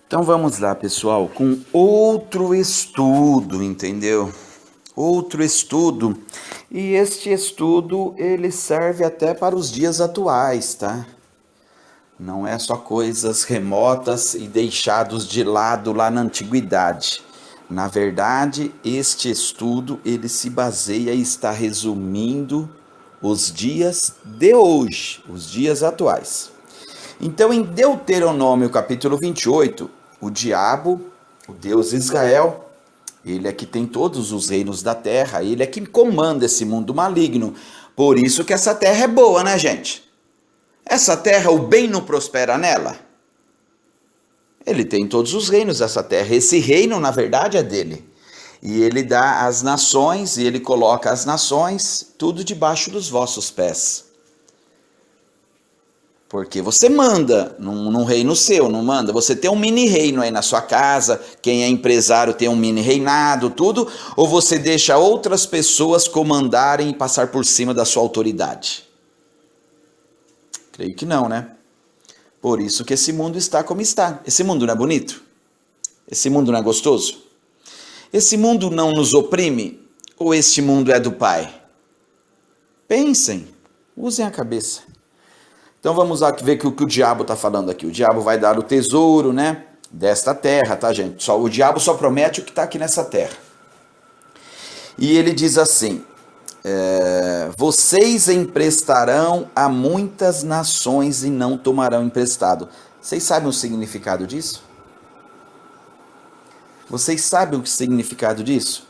Então vamos lá, pessoal, com outro estudo, entendeu? Outro estudo. E este estudo, ele serve até para os dias atuais, tá? Não é só coisas remotas e deixados de lado lá na antiguidade. Na verdade, este estudo, ele se baseia e está resumindo os dias de hoje, os dias atuais. Então, em Deuteronômio capítulo 28, o diabo, o Deus Israel, ele é que tem todos os reinos da terra, ele é que comanda esse mundo maligno. Por isso que essa terra é boa, né, gente? Essa terra, o bem não prospera nela. Ele tem todos os reinos dessa terra. Esse reino, na verdade, é dele. E ele dá as nações, e ele coloca as nações, tudo debaixo dos vossos pés. Porque você manda num reino seu, não manda? Você tem um mini reino aí na sua casa, quem é empresário tem um mini reinado, tudo, ou você deixa outras pessoas comandarem e passar por cima da sua autoridade? Creio que não, né? Por isso que esse mundo está como está. Esse mundo não é bonito? Esse mundo não é gostoso? Esse mundo não nos oprime? Ou este mundo é do Pai? Pensem, usem a cabeça. Então vamos lá ver o que o diabo está falando aqui. O diabo vai dar o tesouro, né, desta terra, tá, gente? O diabo só promete o que está aqui nessa terra. E ele diz assim, vocês emprestarão a muitas nações e não tomarão emprestado. Vocês sabem o significado disso? Vocês sabem o significado disso?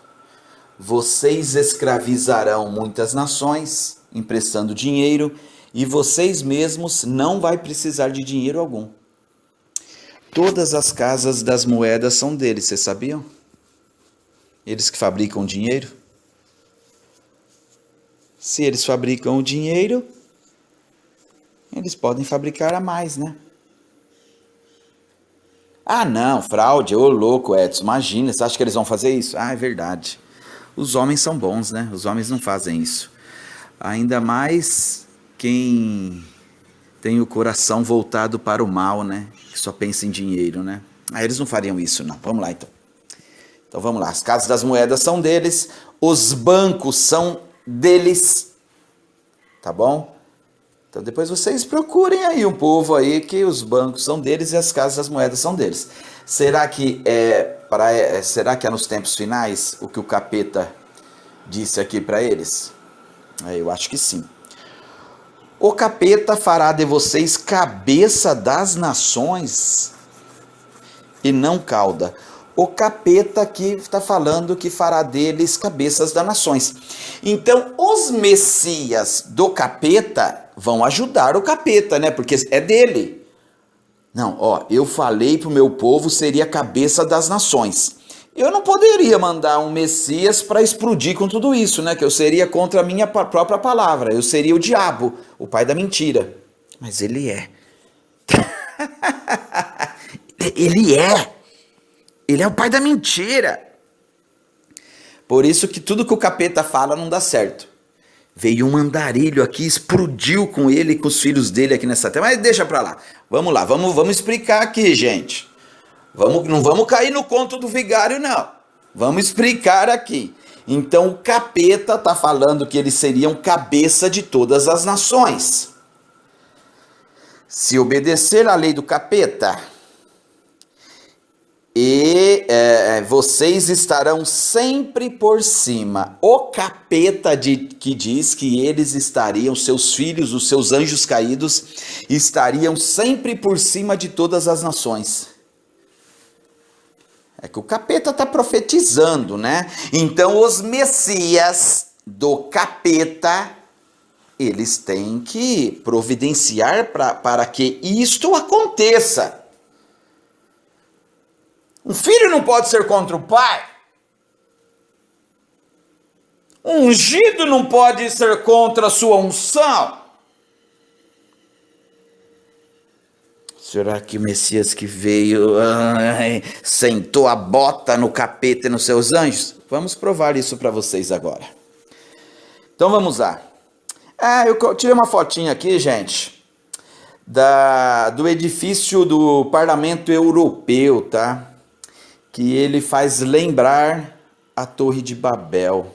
Vocês escravizarão muitas nações, emprestando dinheiro, e vocês mesmos não vai precisar de dinheiro algum. Todas as casas das moedas são deles, vocês sabiam? Eles que fabricam dinheiro. Se eles fabricam o dinheiro, eles podem fabricar a mais, né? Ah, não, fraude, ô louco, Edson, imagina, você acha que eles vão fazer isso? Ah, é verdade. Os homens são bons, né? Os homens não fazem isso. Ainda mais quem tem o coração voltado para o mal, né? Que só pensa em dinheiro, né? Ah, eles não fariam isso, não. Vamos lá, então. Então, vamos lá. As casas das moedas são deles. Os bancos são deles. Tá bom? Então, depois vocês procurem aí um povo aí que os bancos são deles e as casas das moedas são deles. Será que é nos tempos finais o que o capeta disse aqui para eles? Eu acho que sim. O capeta fará de vocês cabeça das nações e não cauda. O capeta aqui está falando que fará deles cabeças das nações. Então, os messias do capeta vão ajudar o capeta, né? Porque é dele. Não, eu falei para o meu povo seria cabeça das nações. Eu não poderia mandar um Messias para explodir com tudo isso, né? Que eu seria contra a minha própria palavra. Eu seria o diabo, o pai da mentira. Mas ele é. Ele é. Ele é o pai da mentira. Por isso que tudo que o capeta fala não dá certo. Veio um andarilho aqui, explodiu com ele e com os filhos dele aqui nessa terra. Mas deixa pra lá. Vamos lá, vamos explicar aqui, gente. Não vamos cair no conto do vigário, não. Vamos explicar aqui. Então, o capeta está falando que eles seriam cabeça de todas as nações. Se obedecer à lei do capeta, vocês estarão sempre por cima. O capeta que diz que eles estariam, seus filhos, os seus anjos caídos, estariam sempre por cima de todas as nações. É que o capeta está profetizando, né? Então, os messias do capeta, eles têm que providenciar para que isto aconteça. Um filho não pode ser contra o pai. Um ungido não pode ser contra a sua unção. Será que o Messias que veio sentou a bota no capeta e nos seus anjos? Vamos provar isso para vocês agora. Então vamos lá. Eu tirei uma fotinha aqui, gente, do edifício do Parlamento Europeu, tá? Que ele faz lembrar a Torre de Babel.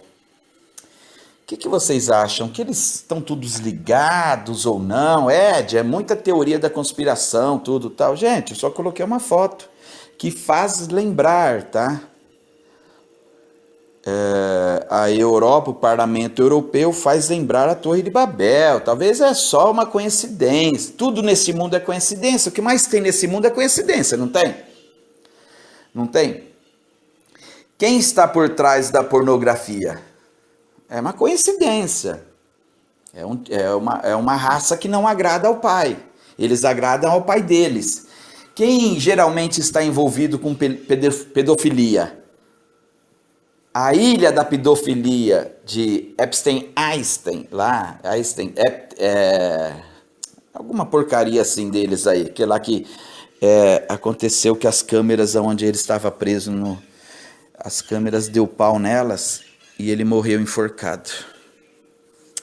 O que vocês acham? Que eles estão todos ligados ou não? Ed, é muita teoria da conspiração, tudo tal. Gente, eu só coloquei uma foto que faz lembrar, tá? A Europa, o Parlamento Europeu faz lembrar a Torre de Babel. Talvez é só uma coincidência. Tudo nesse mundo é coincidência. O que mais tem nesse mundo é coincidência, não tem? Não tem? Quem está por trás da pornografia? É uma coincidência. É uma raça que não agrada ao pai. Eles agradam ao pai deles. Quem geralmente está envolvido com pedofilia? A ilha da pedofilia de Epstein-Einstein, lá, alguma porcaria assim deles aí, que lá que aconteceu que as câmeras onde ele estava preso, as câmeras deu pau nelas e ele morreu enforcado.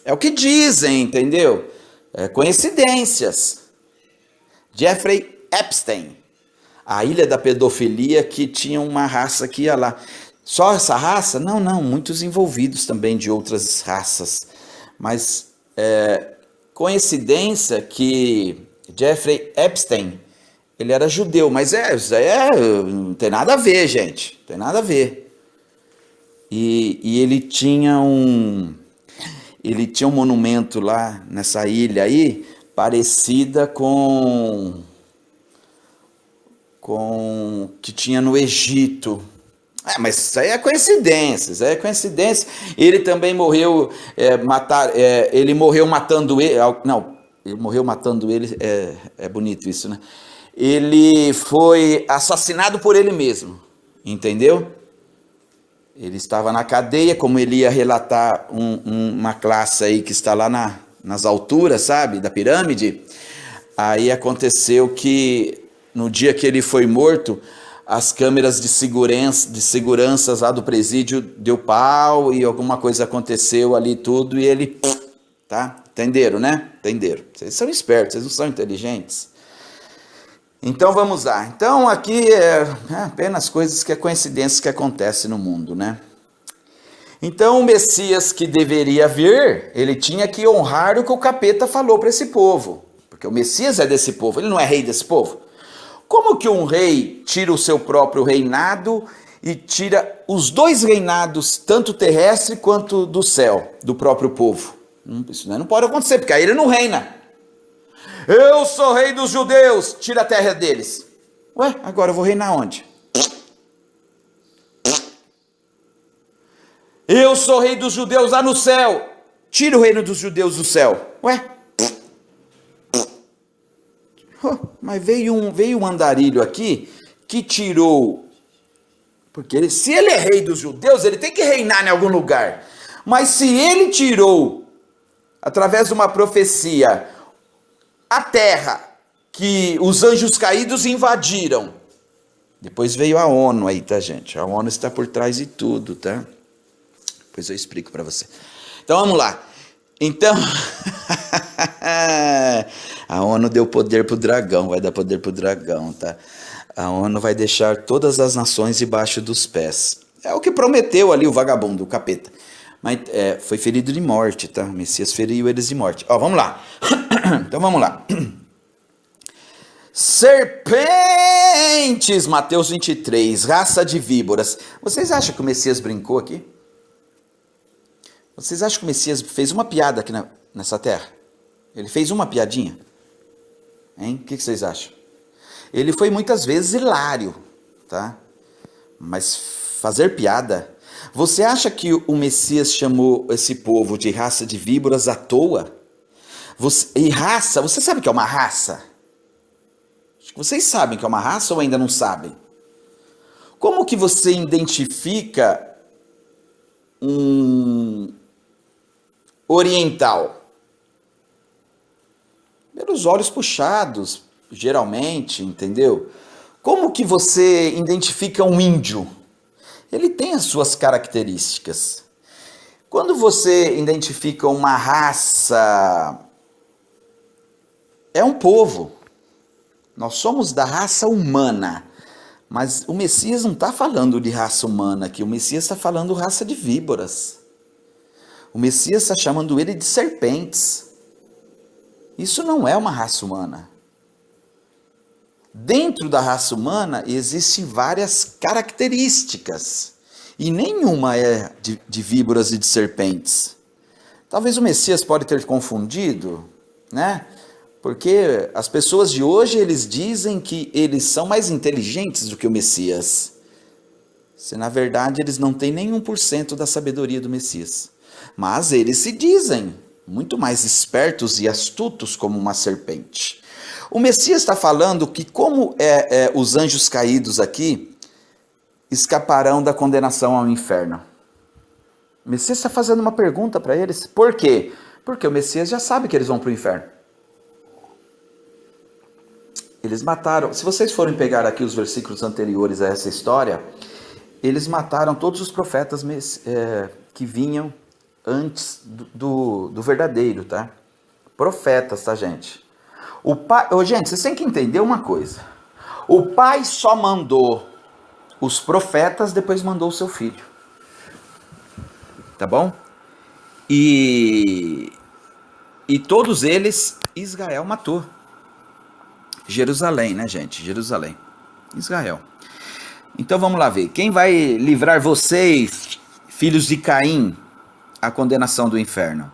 É o que dizem, entendeu? Coincidências. Jeffrey Epstein, a ilha da pedofilia que tinha uma raça que ia lá. Só essa raça? Não, muitos envolvidos também de outras raças. Mas coincidência que Jeffrey Epstein, ele era judeu, mas não tem nada a ver, gente, não tem nada a ver. E ele tinha um monumento lá nessa ilha aí, parecida com que tinha no Egito. Mas isso aí é coincidência, Ele também morreu, ele morreu matando ele, não, ele morreu matando ele, é bonito isso, né? Ele foi assassinado por ele mesmo, entendeu? Ele estava na cadeia, como ele ia relatar uma classe aí que está lá nas alturas, sabe, da pirâmide. Aí aconteceu que no dia que ele foi morto, as câmeras de segurança lá do presídio deu pau e alguma coisa aconteceu ali tudo e ele, tá? Entenderam, né? Entenderam. Vocês são espertos, vocês não são inteligentes. Então vamos lá. Então aqui é apenas coisas que é coincidências que acontecem no mundo, né? Então o Messias que deveria vir, ele tinha que honrar o que o capeta falou para esse povo. Porque o Messias é desse povo, ele não é rei desse povo. Como que um rei tira o seu próprio reinado e tira os dois reinados, tanto terrestre quanto do céu, do próprio povo? Isso não pode acontecer, porque aí ele não reina. Eu sou rei dos judeus, tira a terra deles. Ué, agora eu vou reinar onde? Eu sou rei dos judeus lá no céu, tira o reino dos judeus do céu. Ué? Mas veio um andarilho aqui que tirou, porque se ele é rei dos judeus, ele tem que reinar em algum lugar. Mas se ele tirou, através de uma profecia, a terra que os anjos caídos invadiram, depois veio a ONU aí, tá, gente? A ONU está por trás de tudo, tá? Depois eu explico para você. Então vamos lá. Então, a ONU deu poder pro dragão, vai dar poder pro dragão, tá? A ONU vai deixar todas as nações debaixo dos pés. É o que prometeu ali o vagabundo, o capeta. Mas foi ferido de morte, tá? O Messias feriu eles de morte. Ó, vamos lá. Então vamos lá. Serpentes, Mateus 23, raça de víboras. Vocês acham que o Messias brincou aqui? Vocês acham que o Messias fez uma piada aqui nessa terra? Ele fez uma piadinha? Hein? O que vocês acham? Ele foi muitas vezes hilário, tá? Mas fazer piada... Você acha que o Messias chamou esse povo de raça de víboras à toa? Raça, você sabe o que é uma raça? Acho que vocês sabem que é uma raça ou ainda não sabem? Como que você identifica um oriental? Pelos olhos puxados, geralmente, entendeu? Como que você identifica um índio? Ele tem as suas características. Quando você identifica uma raça é um povo. Nós somos da raça humana. Mas o Messias não está falando de raça humana aqui. O Messias está falando raça de víboras. O Messias está chamando ele de serpentes. Isso não é uma raça humana. Dentro da raça humana existem várias características. E nenhuma é de víboras e de serpentes. Talvez o Messias pode ter confundido, né? Porque as pessoas de hoje, eles dizem que eles são mais inteligentes do que o Messias. Se na verdade eles não têm nem 1% da sabedoria do Messias. Mas eles se dizem muito mais espertos e astutos como uma serpente. O Messias está falando que como os anjos caídos aqui escaparão da condenação ao inferno. O Messias está fazendo uma pergunta para eles. Por quê? Porque o Messias já sabe que eles vão para o inferno. Eles mataram, se vocês forem pegar aqui os versículos anteriores a essa história, eles mataram todos os profetas que vinham antes do verdadeiro, tá? Profetas, tá, gente? O pai, gente, vocês têm que entender uma coisa. O pai só mandou os profetas, depois mandou o seu filho. Tá bom? E todos eles, Israel matou. Jerusalém, né, gente? Jerusalém. Israel. Então vamos lá ver. Quem vai livrar vocês, filhos de Caim, a condenação do inferno?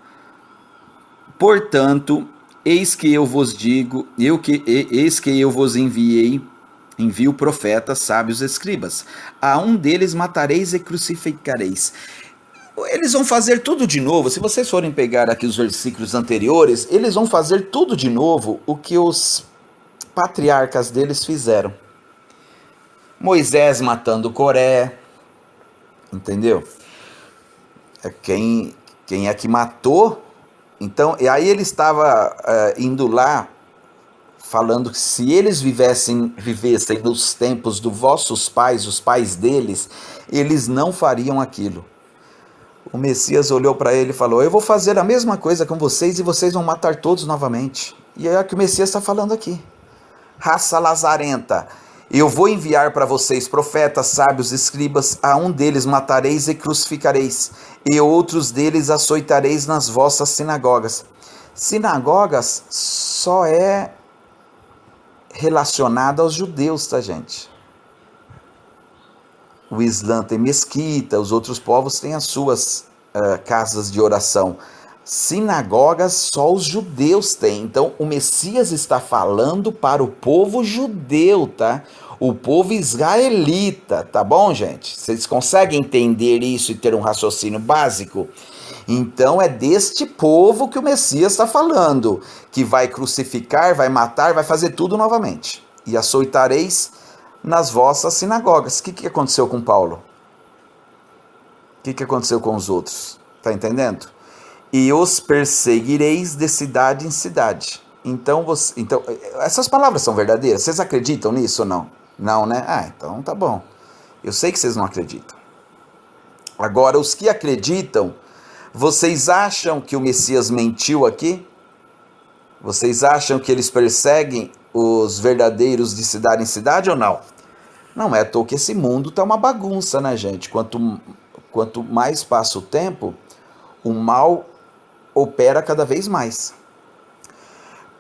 Portanto, eis que eu vos digo, eis que eu vos envio profetas, sábios, escribas. A um deles matareis e crucificareis. Eles vão fazer tudo de novo. Se vocês forem pegar aqui os versículos anteriores, eles vão fazer tudo de novo o que os patriarcas deles fizeram. Moisés matando Coré, entendeu? Quem é que matou? Então, e aí ele estava indo lá, falando que se eles vivessem nos tempos dos vossos pais, os pais deles, eles não fariam aquilo. O Messias olhou para ele e falou: eu vou fazer a mesma coisa com vocês e vocês vão matar todos novamente. E é o que o Messias está falando aqui. Raça lazarenta, eu vou enviar para vocês profetas, sábios, escribas, a um deles matareis e crucificareis, e outros deles açoitareis nas vossas sinagogas. Sinagogas só é relacionada aos judeus, tá, gente? O Islã tem mesquita, os outros povos têm as suas casas de oração. Sinagogas só os judeus têm. Então o Messias está falando para o povo judeu, tá? O povo israelita, tá bom, gente? Vocês conseguem entender isso e ter um raciocínio básico? Então é deste povo que o Messias está falando, que vai crucificar, vai matar, vai fazer tudo novamente. E açoitareis nas vossas sinagogas. O que aconteceu com Paulo? O que aconteceu com os outros? Tá entendendo? E os perseguireis de cidade em cidade. Então, essas palavras são verdadeiras? Vocês acreditam nisso ou não? Não, né? Ah, então tá bom. Eu sei que vocês não acreditam. Agora, os que acreditam, vocês acham que o Messias mentiu aqui? Vocês acham que eles perseguem os verdadeiros de cidade em cidade ou não? Não é à toa que esse mundo tá uma bagunça, né, gente? Quanto mais passa o tempo, o mal opera cada vez mais.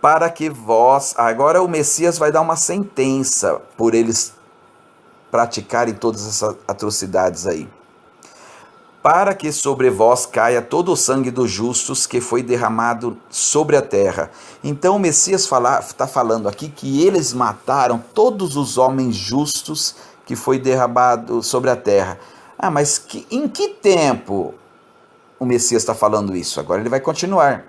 Para que vós... Agora o Messias vai dar uma sentença por eles praticarem todas essas atrocidades aí. Para que sobre vós caia todo o sangue dos justos que foi derramado sobre a terra. Então o Messias está falando aqui que eles mataram todos os homens justos que foi derramado sobre a terra. Ah, mas em que tempo o Messias está falando isso? Agora ele vai continuar.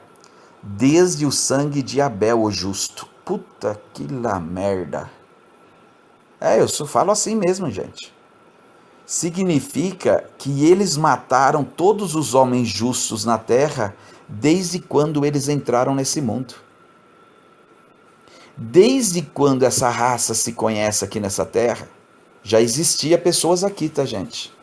Desde o sangue de Abel, o justo. Puta que lá merda. Eu só falo assim mesmo, gente. Significa que eles mataram todos os homens justos na terra desde quando eles entraram nesse mundo. Desde quando essa raça se conhece aqui nessa terra, já existia pessoas aqui, tá, gente?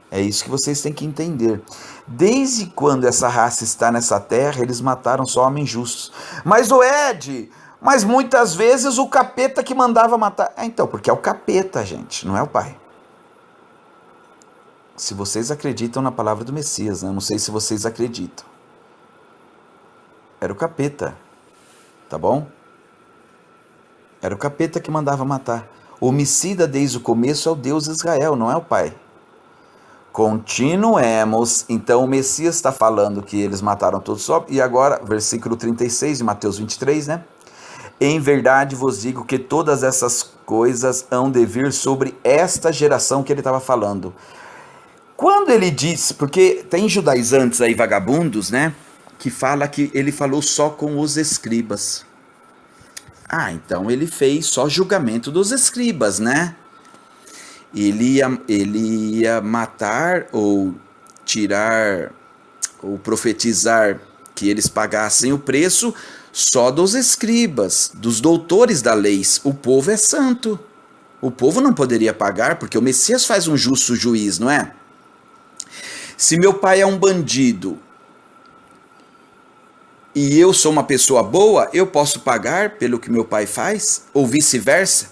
É isso que vocês têm que entender. Desde quando essa raça está nessa terra, eles mataram só homens justos. Mas o Ed, Mas muitas vezes o capeta que mandava matar. Então, porque é o capeta, gente, não é o pai. Se vocês acreditam na palavra do Messias, né? Eu não sei se vocês acreditam. Era o capeta, tá bom? Era o capeta que mandava matar. O homicida desde o começo é o Deus Israel, não é o pai. Continuemos. Então o Messias está falando que eles mataram todos só. E agora, versículo 36 de Mateus 23, né? Em verdade vos digo que todas essas coisas hão de vir sobre esta geração que ele estava falando. Quando ele disse, porque tem judaizantes aí, vagabundos, né? Que fala que ele falou só com os escribas. Ah, então ele fez só julgamento dos escribas, né? Ele ia matar ou tirar ou profetizar que eles pagassem o preço só dos escribas, dos doutores da lei. O povo é santo. O povo não poderia pagar porque o Messias faz um justo juiz, não é? Se meu pai é um bandido e eu sou uma pessoa boa, eu posso pagar pelo que meu pai faz? Ou vice-versa?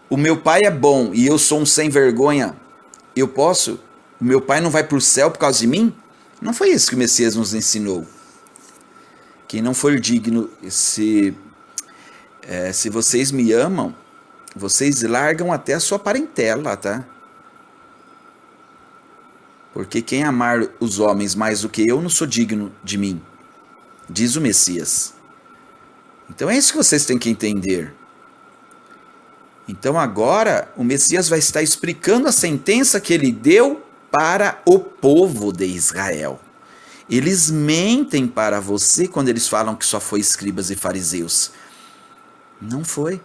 O meu pai é bom e eu sou um sem vergonha, eu posso? O meu pai não vai para o céu por causa de mim? Não foi isso que o Messias nos ensinou. Quem não for digno, se vocês me amam, vocês largam até a sua parentela, tá? Porque quem amar os homens mais do que eu não sou digno de mim, diz o Messias. Então é isso que vocês têm que entender. Então agora o Messias vai estar explicando a sentença que ele deu para o povo de Israel. Eles mentem para você quando eles falam que só foi escribas e fariseus. Não foi.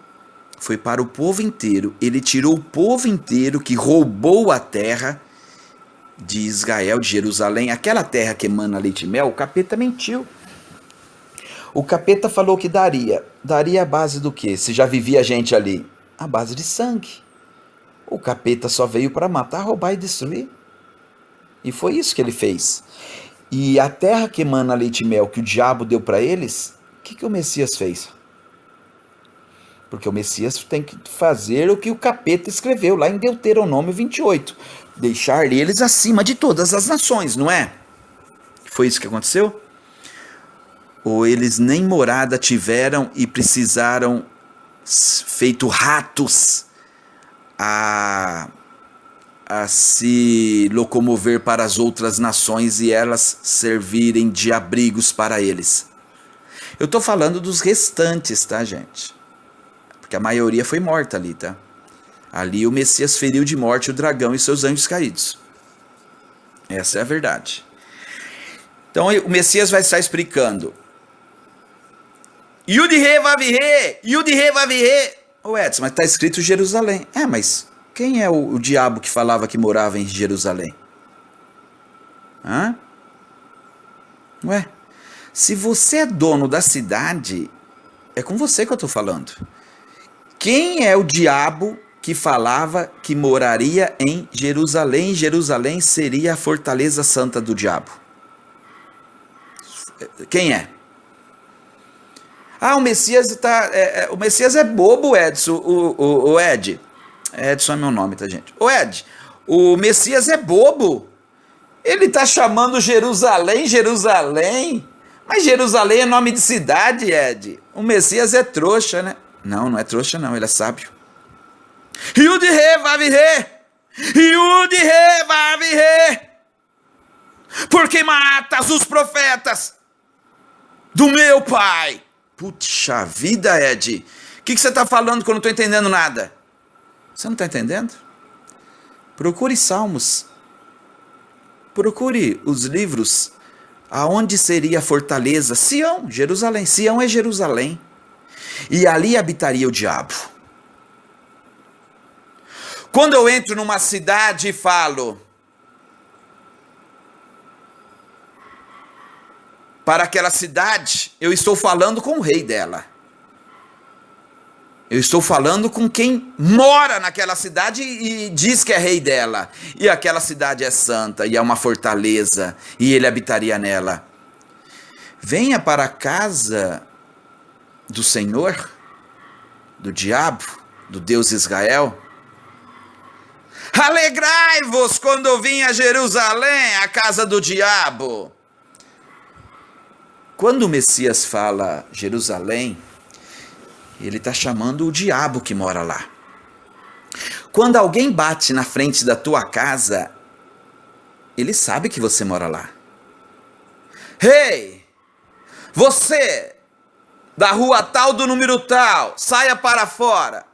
Foi para o povo inteiro. Ele tirou o povo inteiro que roubou a terra de Israel, de Jerusalém. Aquela terra que emana leite e mel, o capeta mentiu. O capeta falou que daria. Daria a base do quê? Se já vivia gente ali. A base de sangue. O capeta só veio para matar, roubar e destruir. E foi isso que ele fez. E a terra que emana leite e mel que o diabo deu para eles, o que o Messias fez? Porque o Messias tem que fazer o que o capeta escreveu lá em Deuteronômio 28. Deixar eles acima de todas as nações, não é? Foi isso que aconteceu? Ou eles nem morada tiveram e precisaram, feito ratos, a se locomover para as outras nações e elas servirem de abrigos para eles. Eu estou falando dos restantes, tá, gente? Porque a maioria foi morta ali, tá? Ali o Messias feriu de morte o dragão e seus anjos caídos. Essa é a verdade. Então o Messias vai estar explicando. Yud-He Vav-He, Yud-He Vav-He. Ô Edson, mas está escrito Jerusalém. Mas quem é o diabo que falava que morava em Jerusalém? Hã? Ué, se você é dono da cidade, é com você que eu estou falando. Quem é o diabo que falava que moraria em Jerusalém? Jerusalém seria a fortaleza santa do diabo. Quem é? O Messias o Messias é bobo, Edson. O Ed. Edson é meu nome, tá, gente? O Ed, o Messias é bobo. Ele tá chamando Jerusalém, Jerusalém. Mas Jerusalém é nome de cidade, Ed. O Messias é trouxa, né? Não é trouxa não, ele é sábio. Yud-He Vav-He, Yud-He Vav-He. Porque matas os profetas do meu pai. Puxa vida, Ed. O que você está falando que eu não estou entendendo nada? Você não está entendendo? Procure Salmos. Procure os livros. Aonde seria a fortaleza? Sião, Jerusalém. Sião é Jerusalém. E ali habitaria o diabo. Quando eu entro numa cidade e falo para aquela cidade, eu estou falando com o rei dela. Eu estou falando com quem mora naquela cidade e diz que é rei dela. E aquela cidade é santa e é uma fortaleza e ele habitaria nela. Venha para a casa do Senhor do diabo, do Deus Israel? Alegrai-vos quando vim a Jerusalém, a casa do diabo. Quando o Messias fala Jerusalém, ele está chamando o diabo que mora lá. Quando alguém bate na frente da tua casa, ele sabe que você mora lá. Hey, você da rua tal do número tal, saia para fora.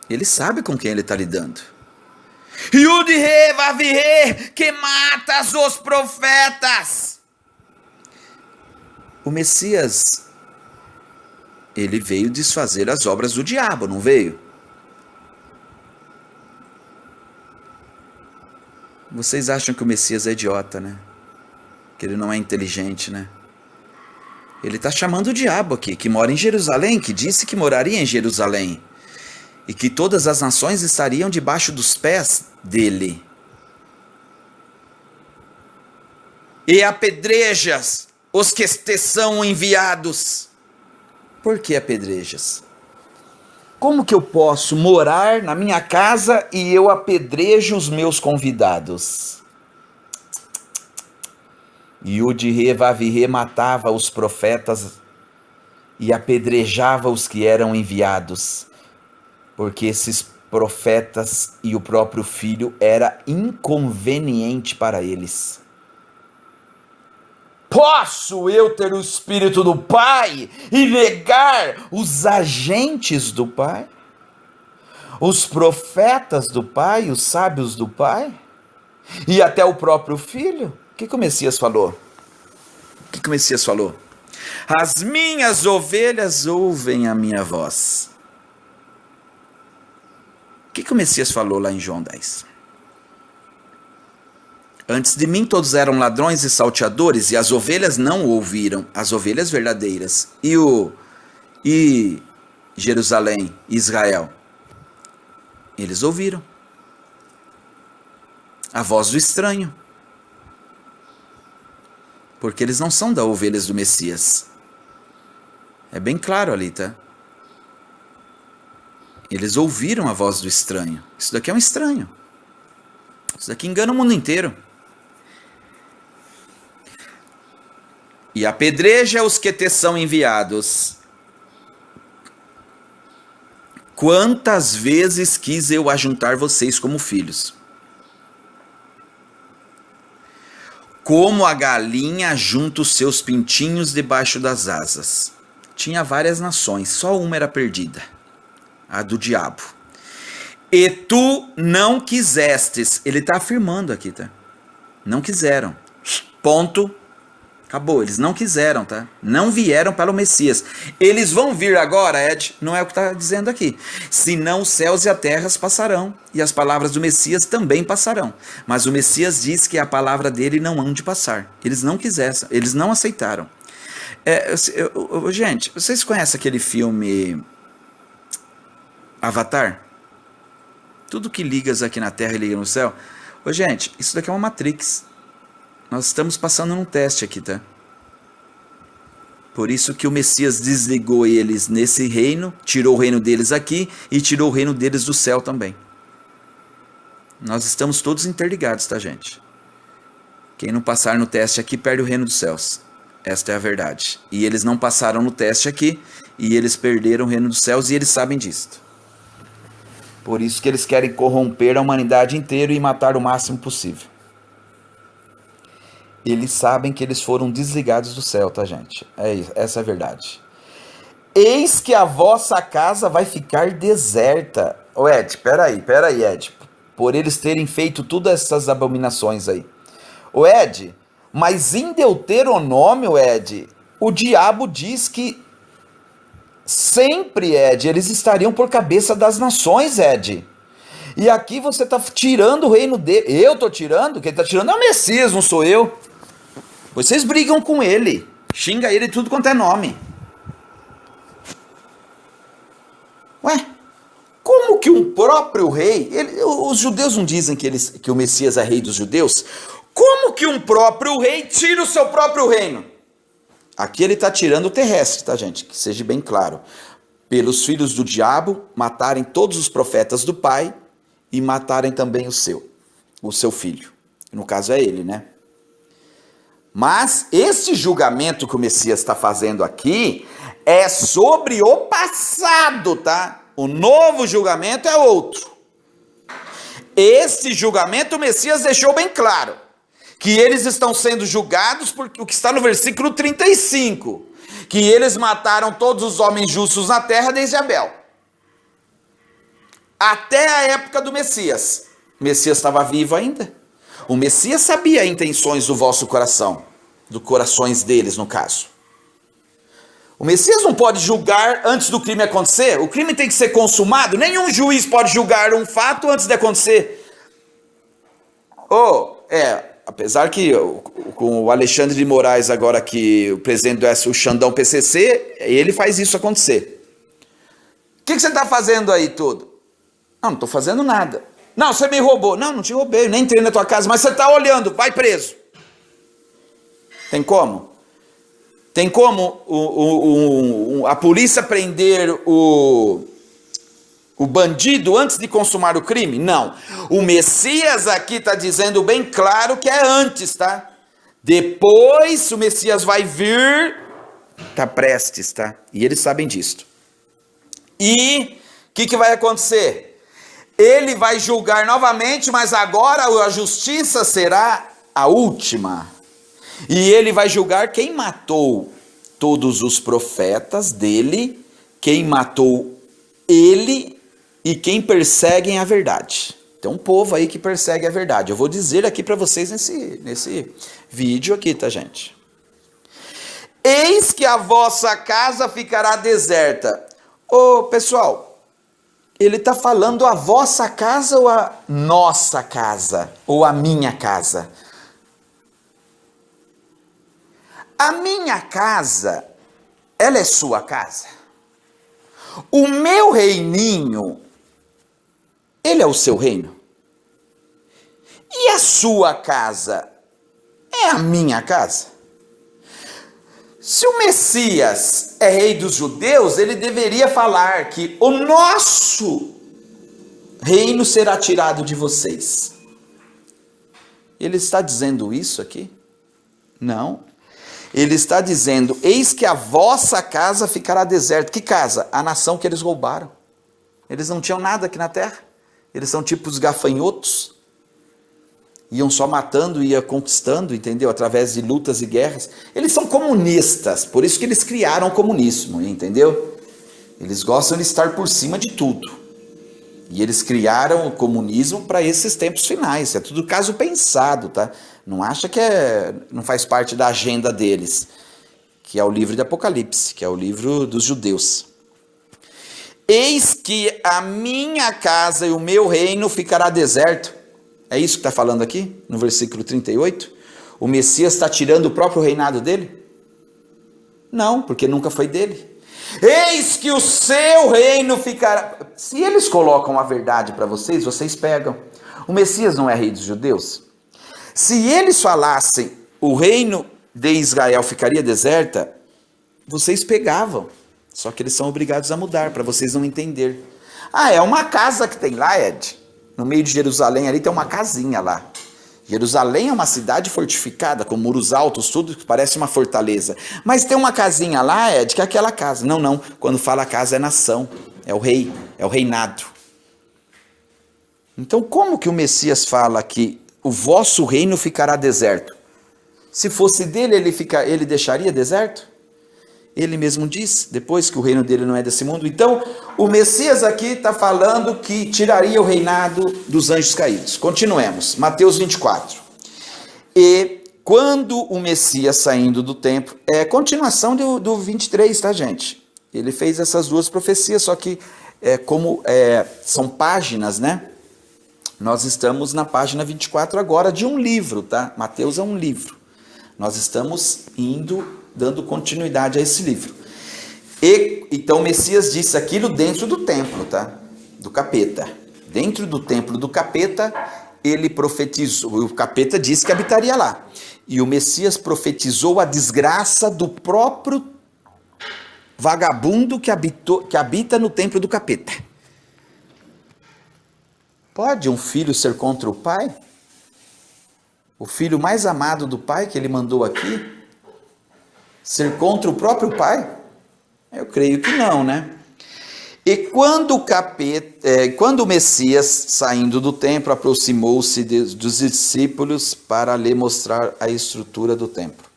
Ele sabe com quem ele está lidando. Yud-He Vav-He, que mata os profetas. O Messias, ele veio desfazer as obras do diabo, não veio? Vocês acham que o Messias é idiota, né? Que ele não é inteligente, né? Ele está chamando o diabo aqui, que mora em Jerusalém, que disse que moraria em Jerusalém. E que todas as nações estariam debaixo dos pés dele. E apedrejas os que te são enviados. Por que apedrejas? Como que eu posso morar na minha casa e eu apedrejo os meus convidados? Yud-He Vav-He matava os profetas e apedrejava os que eram enviados. Porque esses profetas e o próprio filho era inconveniente para eles. Posso eu ter o Espírito do Pai e negar os agentes do Pai? Os profetas do Pai, os sábios do Pai? E até o próprio Filho? O que o Messias falou? O que o Messias falou? As minhas ovelhas ouvem a minha voz. O que o Messias falou lá em João 10? Antes de mim todos eram ladrões e salteadores, e as ovelhas não ouviram, as ovelhas verdadeiras. E Jerusalém, Israel, eles ouviram a voz do estranho. Porque eles não são da ovelhas do Messias. É bem claro ali, tá? Eles ouviram a voz do estranho. Isso daqui é um estranho. Isso daqui engana o mundo inteiro. E apedreja os que te são enviados. Quantas vezes quis eu ajuntar vocês como filhos? Como a galinha junta os seus pintinhos debaixo das asas. Tinha várias nações, só uma era perdida. A do diabo. E tu não quisestes. Ele está afirmando aqui, tá? Não quiseram. Ponto. Acabou, eles não quiseram, tá? Não vieram para o Messias. Eles vão vir agora, Ed? Não é o que está dizendo aqui. Senão os céus e a terra passarão, e as palavras do Messias também passarão. Mas o Messias diz que a palavra dele não hão de passar. Eles não quiseram, eles não aceitaram. Gente, vocês conhecem aquele filme Avatar? Tudo que ligas aqui na terra e liga no céu. Gente, isso daqui é uma Matrix. Nós estamos passando num teste aqui, tá? Por isso que o Messias desligou eles nesse reino, tirou o reino deles aqui e tirou o reino deles do céu também. Nós estamos todos interligados, tá, gente? Quem não passar no teste aqui perde o reino dos céus. Esta é a verdade. E eles não passaram no teste aqui e eles perderam o reino dos céus e eles sabem disso. Por isso que eles querem corromper a humanidade inteira e matar o máximo possível. Eles sabem que eles foram desligados do céu, tá, gente? É isso, essa é a verdade. Eis que a vossa casa vai ficar deserta. Ô Ed, peraí, Ed. Por eles terem feito todas essas abominações aí. Ô Ed, mas em Deuteronômio, Ed, o diabo diz que sempre, Ed, eles estariam por cabeça das nações, Ed. E aqui você está tirando o reino dele. Eu estou tirando? Quem está tirando é o Messias, não sou eu. Vocês brigam com ele. Xinga ele tudo quanto é nome. Ué? Como que um próprio rei... os judeus não dizem que o Messias é rei dos judeus? Como que um próprio rei tira o seu próprio reino? Aqui ele está tirando o terrestre, tá, gente? Que seja bem claro. Pelos filhos do diabo matarem todos os profetas do Pai e matarem também o seu filho. No caso é ele, né? Mas esse julgamento que o Messias está fazendo aqui é sobre o passado, tá? O novo julgamento é outro. Esse julgamento o Messias deixou bem claro, que eles estão sendo julgados por o que está no versículo 35, que eles mataram todos os homens justos na terra desde Abel, até a época do Messias. O Messias estava vivo ainda. O Messias sabia as intenções do vosso coração, dos corações deles, no caso. O Messias não pode julgar antes do crime acontecer. O crime tem que ser consumado. Nenhum juiz pode julgar um fato antes de acontecer. Apesar que com o Alexandre de Moraes, agora que o presidente do Xandão PCC, ele faz isso acontecer. O que você está fazendo aí tudo? Não estou fazendo nada. Não, você me roubou. Não te roubei, nem entrei na tua casa, mas você está olhando, vai preso. Tem como? Tem como a polícia prender o bandido antes de consumar o crime? Não. O Messias aqui está dizendo bem claro que é antes, tá? Depois o Messias vai vir, está prestes, tá? E eles sabem disso. E o que vai acontecer? Ele vai julgar novamente, mas agora a justiça será a última. E ele vai julgar quem matou todos os profetas dele, quem matou ele e quem perseguem a verdade. Tem um povo aí que persegue a verdade. Eu vou dizer aqui para vocês nesse vídeo aqui, tá, gente? Eis que a vossa casa ficará deserta. Pessoal, ele está falando a vossa casa ou a nossa casa? Ou a minha casa? A minha casa, ela é sua casa. O meu reininho, ele é o seu reino. E a sua casa é a minha casa. Se o Messias é rei dos judeus, ele deveria falar que o nosso reino será tirado de vocês. Ele está dizendo isso aqui? Não. Ele está dizendo, eis que a vossa casa ficará deserta. Que casa? A nação que eles roubaram. Eles não tinham nada aqui na terra. Eles são tipo os gafanhotos. Iam só matando, ia conquistando, entendeu? Através de lutas e guerras. Eles são comunistas, por isso que eles criaram o comunismo, entendeu? Eles gostam de estar por cima de tudo. E eles criaram o comunismo para esses tempos finais. É tudo caso pensado, tá? Não acha que não faz parte da agenda deles, que é o livro de Apocalipse, que é o livro dos judeus. Eis que a minha casa e o meu reino ficará deserto. É isso que está falando aqui, no versículo 38? O Messias está tirando o próprio reinado dele? Não, porque nunca foi dele. Eis que o seu reino ficará... Se eles colocam a verdade para vocês, vocês pegam. O Messias não é rei dos judeus? Se eles falassem, o reino de Israel ficaria deserta, vocês pegavam. Só que eles são obrigados a mudar, para vocês não entenderem. É uma casa que tem lá, Ed. No meio de Jerusalém ali tem uma casinha lá. Jerusalém é uma cidade fortificada, com muros altos, tudo que parece uma fortaleza. Mas tem uma casinha lá, Ed, que é aquela casa. Não. Quando fala casa é nação, é o rei, é o reinado. Então como que o Messias fala que o vosso reino ficará deserto? Se fosse dele, ele deixaria deserto? Ele mesmo diz, depois que o reino dele não é desse mundo. Então, o Messias aqui está falando que tiraria o reinado dos anjos caídos. Continuemos, Mateus 24. E quando o Messias saindo do templo, é continuação do 23, tá, gente? Ele fez essas duas profecias, só que são páginas, né? Nós estamos na página 24 agora de um livro, tá? Mateus é um livro. Nós estamos dando continuidade a esse livro. Então o Messias disse aquilo dentro do templo, tá? Do capeta. Dentro do templo do capeta, ele profetizou, o capeta disse que habitaria lá. E o Messias profetizou a desgraça do próprio vagabundo que habita no templo do capeta. Pode um filho ser contra o pai? O filho mais amado do pai que ele mandou aqui? Ser contra o próprio pai? Eu creio que não, né? E quando o Messias, saindo do templo, aproximou-se dos discípulos para lhe mostrar a estrutura do templo.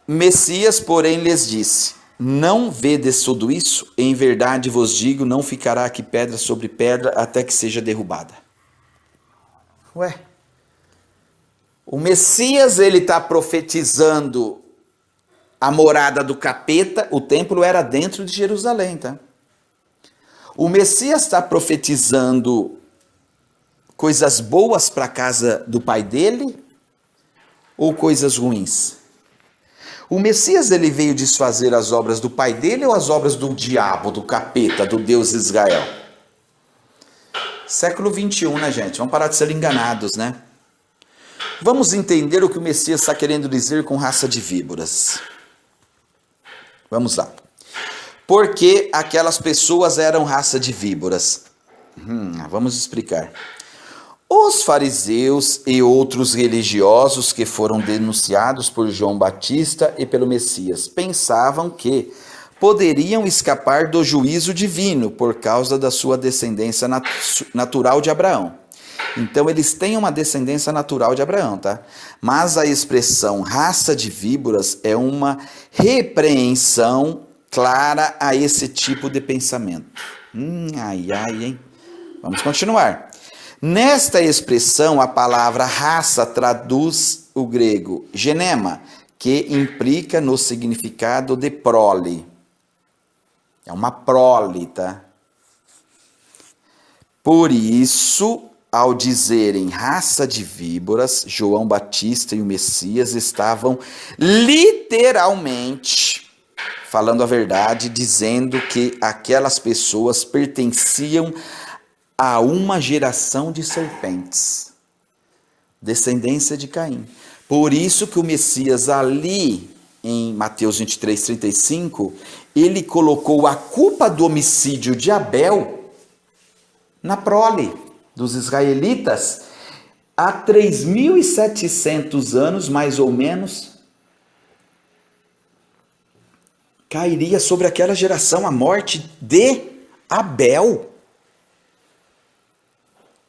Messias, porém, lhes disse: não vedes tudo isso? Em verdade vos digo, não ficará aqui pedra sobre pedra até que seja derrubada. Ué, o Messias, ele está profetizando a morada do capeta. O templo era dentro de Jerusalém, tá? O Messias está profetizando coisas boas para a casa do pai dele ou coisas ruins? O Messias, ele veio desfazer as obras do pai dele ou as obras do diabo, do capeta, do Deus de Israel? Século 21, né, gente? Vamos parar de ser enganados, né? Vamos entender o que o Messias está querendo dizer com raça de víboras. Vamos lá. Por que aquelas pessoas eram raça de víboras? Vamos explicar. Os fariseus e outros religiosos que foram denunciados por João Batista e pelo Messias pensavam que poderiam escapar do juízo divino por causa da sua descendência natural de Abraão. Então eles têm uma descendência natural de Abraão, tá? Mas a expressão raça de víboras é uma repreensão clara a esse tipo de pensamento. Hein? Vamos continuar. Nesta expressão, a palavra raça traduz o grego genema, que implica no significado de prole. É uma prole, tá? Por isso, ao dizerem raça de víboras, João Batista e o Messias estavam literalmente falando a verdade, dizendo que aquelas pessoas pertenciam a uma geração de serpentes, descendência de Caim. Por isso que o Messias ali, em Mateus 23, 35, ele colocou a culpa do homicídio de Abel na prole dos israelitas. Há 3.700 anos, mais ou menos, cairia sobre aquela geração a morte de Abel.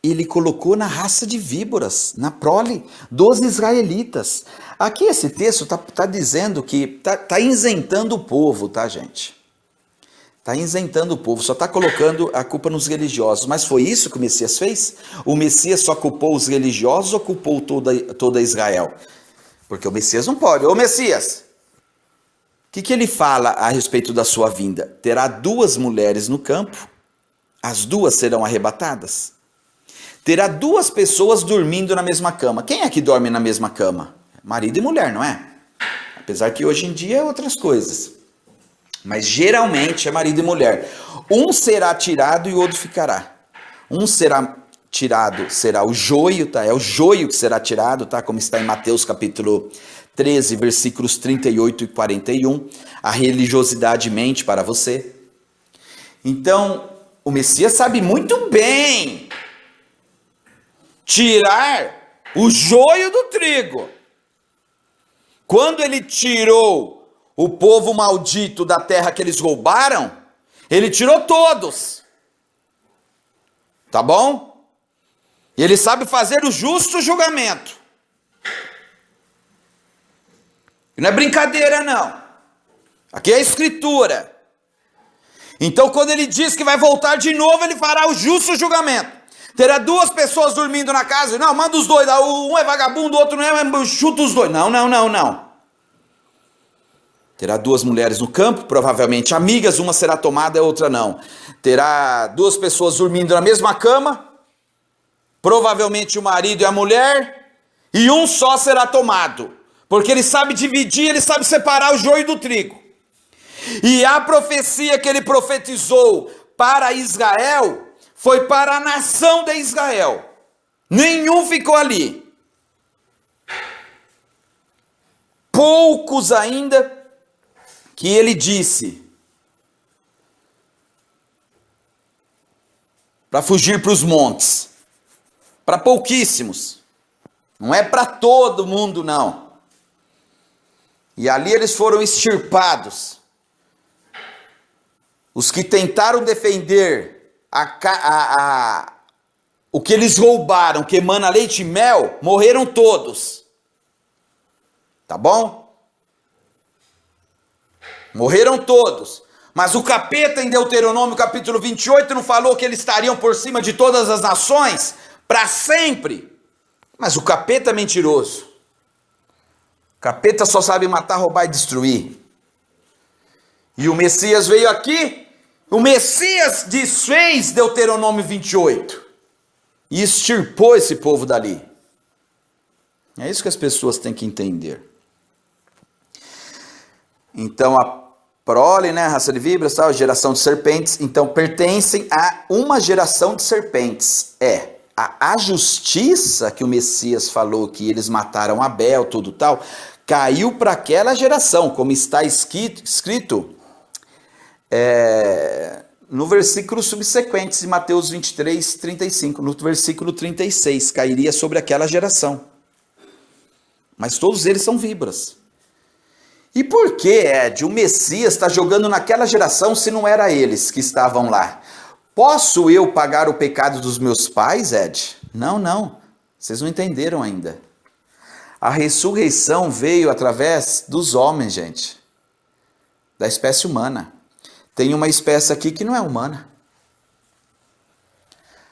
Ele colocou na raça de víboras, na prole dos israelitas. Aqui esse texto está dizendo que está isentando o povo, tá, gente? Está isentando o povo, só está colocando a culpa nos religiosos. Mas foi isso que o Messias fez? O Messias só culpou os religiosos ou culpou toda Israel? Porque o Messias não pode. Ô Messias, o que ele fala a respeito da sua vinda? Terá 2 mulheres no campo, as 2 serão arrebatadas. Terá 2 pessoas dormindo na mesma cama. Quem é que dorme na mesma cama? Marido e mulher, não é? Apesar que hoje em dia é outras coisas. Mas geralmente é marido e mulher. Um será tirado e o outro ficará. Um será tirado, será o joio, tá? É o joio que será tirado, tá? Como está em Mateus capítulo 13, versículos 38 e 41. A religiosidade mente para você. Então, o Messias sabe muito bem tirar o joio do trigo. Quando ele tirou o povo maldito da terra que eles roubaram, ele tirou todos. Tá bom? E ele sabe fazer o justo julgamento. E não é brincadeira, não. Aqui é a escritura. Então, quando ele diz que vai voltar de novo, ele fará o justo julgamento. Terá 2 pessoas dormindo na casa. Não, manda os 2. Um é vagabundo, o outro não é, chuta os 2. Não. Terá 2 mulheres no campo, provavelmente amigas, uma será tomada e a outra não. Terá 2 pessoas dormindo na mesma cama, provavelmente o marido e a mulher, e um só será tomado. Porque ele sabe dividir, ele sabe separar o joio do trigo. E a profecia que ele profetizou para Israel foi para a nação de Israel. Nenhum ficou ali. Poucos ainda que ele disse para fugir para os montes. Para pouquíssimos. Não é para todo mundo, não. E ali eles foram extirpados. Os que tentaram defender o que eles roubaram, que emana leite e mel, morreram todos. Tá bom? Morreram todos. Mas o capeta em Deuteronômio capítulo 28 não falou que eles estariam por cima de todas as nações para sempre? Mas o capeta é mentiroso. O capeta só sabe matar, roubar e destruir. E o Messias veio aqui, o Messias desfez Deuteronômio 28 e extirpou esse povo dali. É isso que as pessoas têm que entender. Então a prole, né, raça de víboras, tal, geração de serpentes, então pertencem a uma geração de serpentes. A justiça que o Messias falou que eles mataram Abel, tudo tal, caiu para aquela geração, como está escrito no versículo subsequente de Mateus 23, 35, no versículo 36, cairia sobre aquela geração. Mas todos eles são víboras. E por que, Ed, o Messias está jogando naquela geração se não era eles que estavam lá? Posso eu pagar o pecado dos meus pais, Ed? Não. Vocês não entenderam ainda. A ressurreição veio através dos homens, gente. Da espécie humana. Tem uma espécie aqui que não é humana.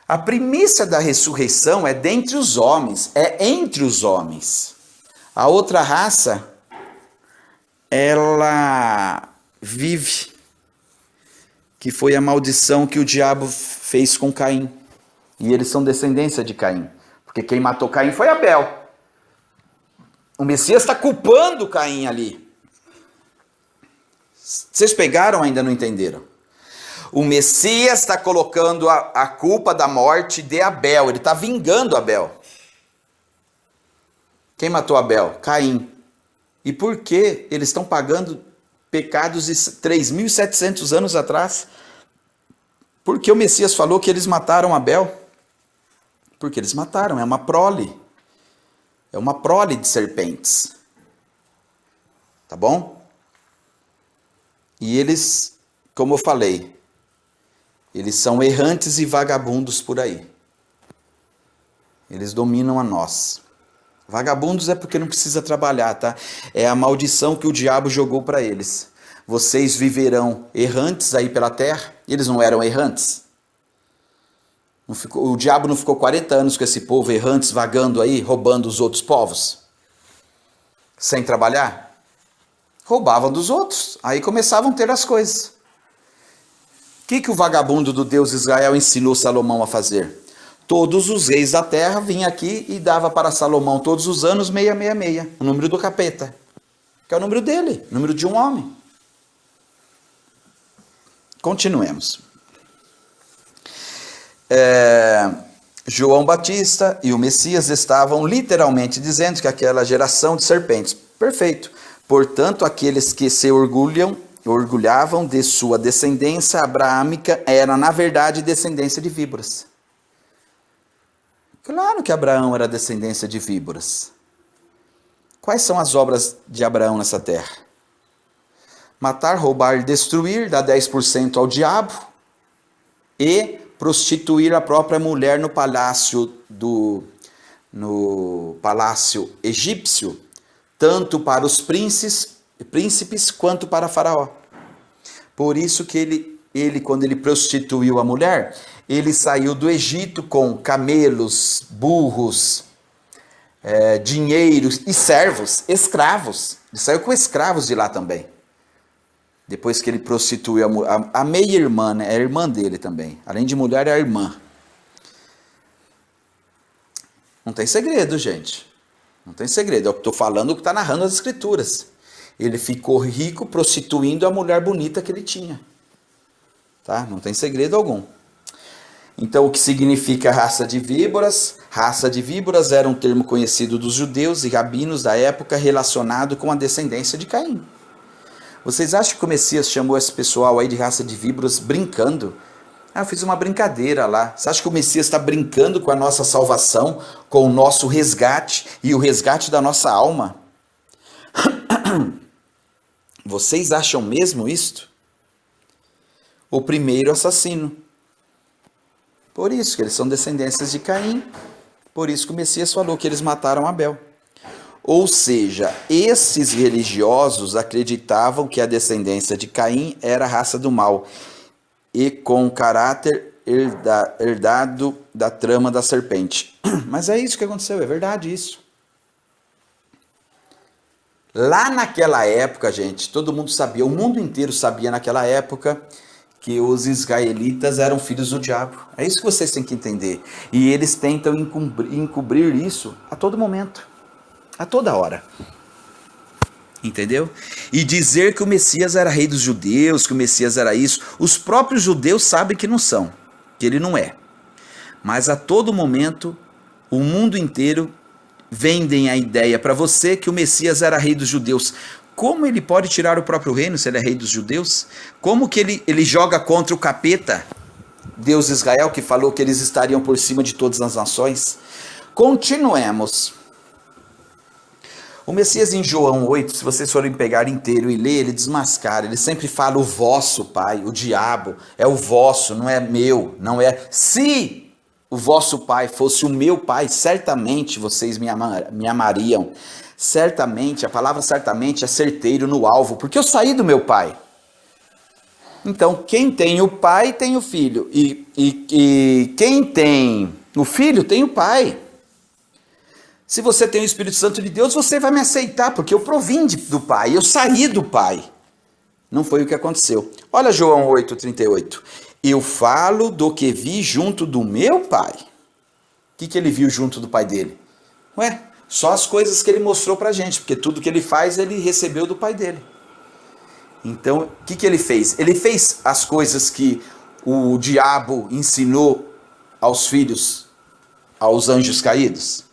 A primícia da ressurreição é dentre os homens, é entre os homens. A outra raça, ela vive, que foi a maldição que o diabo fez com Caim. E eles são descendência de Caim, porque quem matou Caim foi Abel. O Messias está culpando Caim ali. Vocês pegaram ou ainda não entenderam? O Messias está colocando a culpa da morte de Abel, ele está vingando Abel. Quem matou Abel? Caim. E por que eles estão pagando pecados de 3.700 anos atrás? Porque o Messias falou que eles mataram Abel? Porque eles mataram, é uma prole. É uma prole de serpentes. Tá bom? E eles, como eu falei, eles são errantes e vagabundos por aí. Eles dominam a nós. Vagabundos é porque não precisa trabalhar, tá? É a maldição que o diabo jogou para eles. Vocês viverão errantes aí pela terra. Eles não eram errantes? O diabo não ficou 40 anos com esse povo errantes, vagando aí, roubando os outros povos? Sem trabalhar? Roubavam dos outros. Aí começavam a ter as coisas. O que o vagabundo do Deus Israel ensinou Salomão a fazer? Todos os reis da terra vinham aqui e dava para Salomão todos os anos 666, o número do capeta, que é o número dele, o número de um homem. Continuemos. João Batista e o Messias estavam literalmente dizendo que aquela geração de serpentes. Perfeito. Portanto, aqueles que se orgulhavam de sua descendência abraâmica era, na verdade, descendência de víboras. Claro que Abraão era descendência de víboras. Quais são as obras de Abraão nessa terra? Matar, roubar e destruir, dar 10% ao diabo e prostituir a própria mulher no palácio egípcio, tanto para os príncipes quanto para Faraó. Por isso que ele quando ele prostituiu a mulher, ele saiu do Egito com camelos, burros, dinheiro e servos, escravos. Ele saiu com escravos de lá também. Depois que ele prostituiu a meia-irmã, né? É a irmã dele também. Além de mulher, é a irmã. Não tem segredo, gente. Não tem segredo. É o que estou falando, o que está narrando as escrituras. Ele ficou rico prostituindo a mulher bonita que ele tinha. Tá? Não tem segredo algum. Então, o que significa raça de víboras? Raça de víboras era um termo conhecido dos judeus e rabinos da época relacionado com a descendência de Caim. Vocês acham que o Messias chamou esse pessoal aí de raça de víboras brincando? Ah, eu fiz uma brincadeira lá. Você acha que o Messias está brincando com a nossa salvação, com o nosso resgate e o resgate da nossa alma? Vocês acham mesmo isto? O primeiro assassino. Por isso que eles são descendências de Caim. Por isso que o Messias falou que eles mataram Abel. Ou seja, esses religiosos acreditavam que a descendência de Caim era a raça do mal e com o caráter herdado da trama da serpente. Mas é isso que aconteceu, é verdade isso. Lá naquela época, gente, todo mundo sabia, o mundo inteiro sabia naquela época que os israelitas eram filhos do diabo. É isso que vocês têm que entender. E eles tentam encobrir isso a todo momento, a toda hora. Entendeu? E dizer que o Messias era rei dos judeus, que o Messias era isso. Os próprios judeus sabem que não são, que ele não é. Mas a todo momento, o mundo inteiro vendem a ideia para você que o Messias era rei dos judeus. Como ele pode tirar o próprio reino se ele é rei dos judeus? Como que ele joga contra o capeta, Deus de Israel, que falou que eles estariam por cima de todas as nações? Continuemos. O Messias em João 8, se vocês forem pegar inteiro e ler, ele desmascara, ele sempre fala o vosso pai, o diabo, é o vosso, não é meu, não é. Se o vosso pai fosse o meu pai, certamente vocês me amariam. Certamente, a palavra certamente é certeiro no alvo, porque eu saí do meu pai. Então, quem tem o pai tem o filho, e quem tem o filho tem o pai. Se você tem o Espírito Santo de Deus, você vai me aceitar, porque eu provim do Pai, eu saí do Pai. Não foi o que aconteceu. Olha João 8,38. Eu falo do que vi junto do meu Pai. O que ele viu junto do Pai dele? Ué, só as coisas que ele mostrou pra gente, porque tudo que ele faz, ele recebeu do Pai dele. Então, o que ele fez? Ele fez as coisas que o diabo ensinou aos filhos, aos anjos caídos.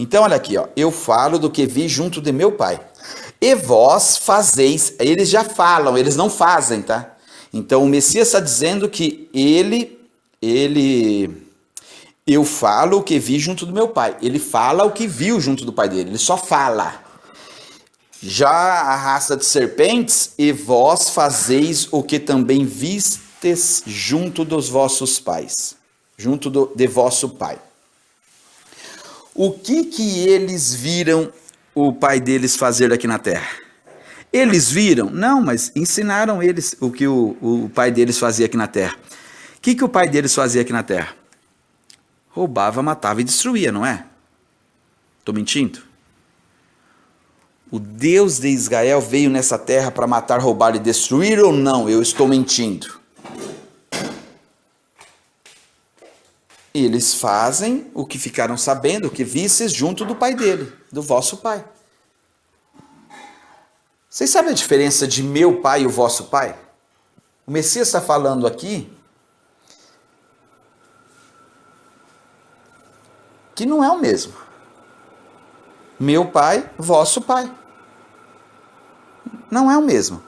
Então, olha aqui, ó. Eu falo do que vi junto de meu pai. E vós fazeis. Eles já falam, eles não fazem, tá? Então, o Messias está dizendo que eu falo o que vi junto do meu pai. Ele fala o que viu junto do pai dele. Ele só fala. Já a raça de serpentes, e vós fazeis o que também vistes junto dos vossos pais. Junto de vosso pai. O que eles viram o pai deles fazer aqui na terra? Eles viram? Não, mas ensinaram eles o que o pai deles fazia aqui na terra. O que o pai deles fazia aqui na terra? Roubava, matava e destruía, não é? Estou mentindo? O Deus de Israel veio nessa terra para matar, roubar e destruir ou não? Eu estou mentindo. Eles fazem o que ficaram sabendo, o que vistes junto do pai dele, do vosso pai. Vocês sabem a diferença de meu pai e o vosso pai? O Messias está falando aqui que não é o mesmo. Meu pai, vosso pai. Não é o mesmo.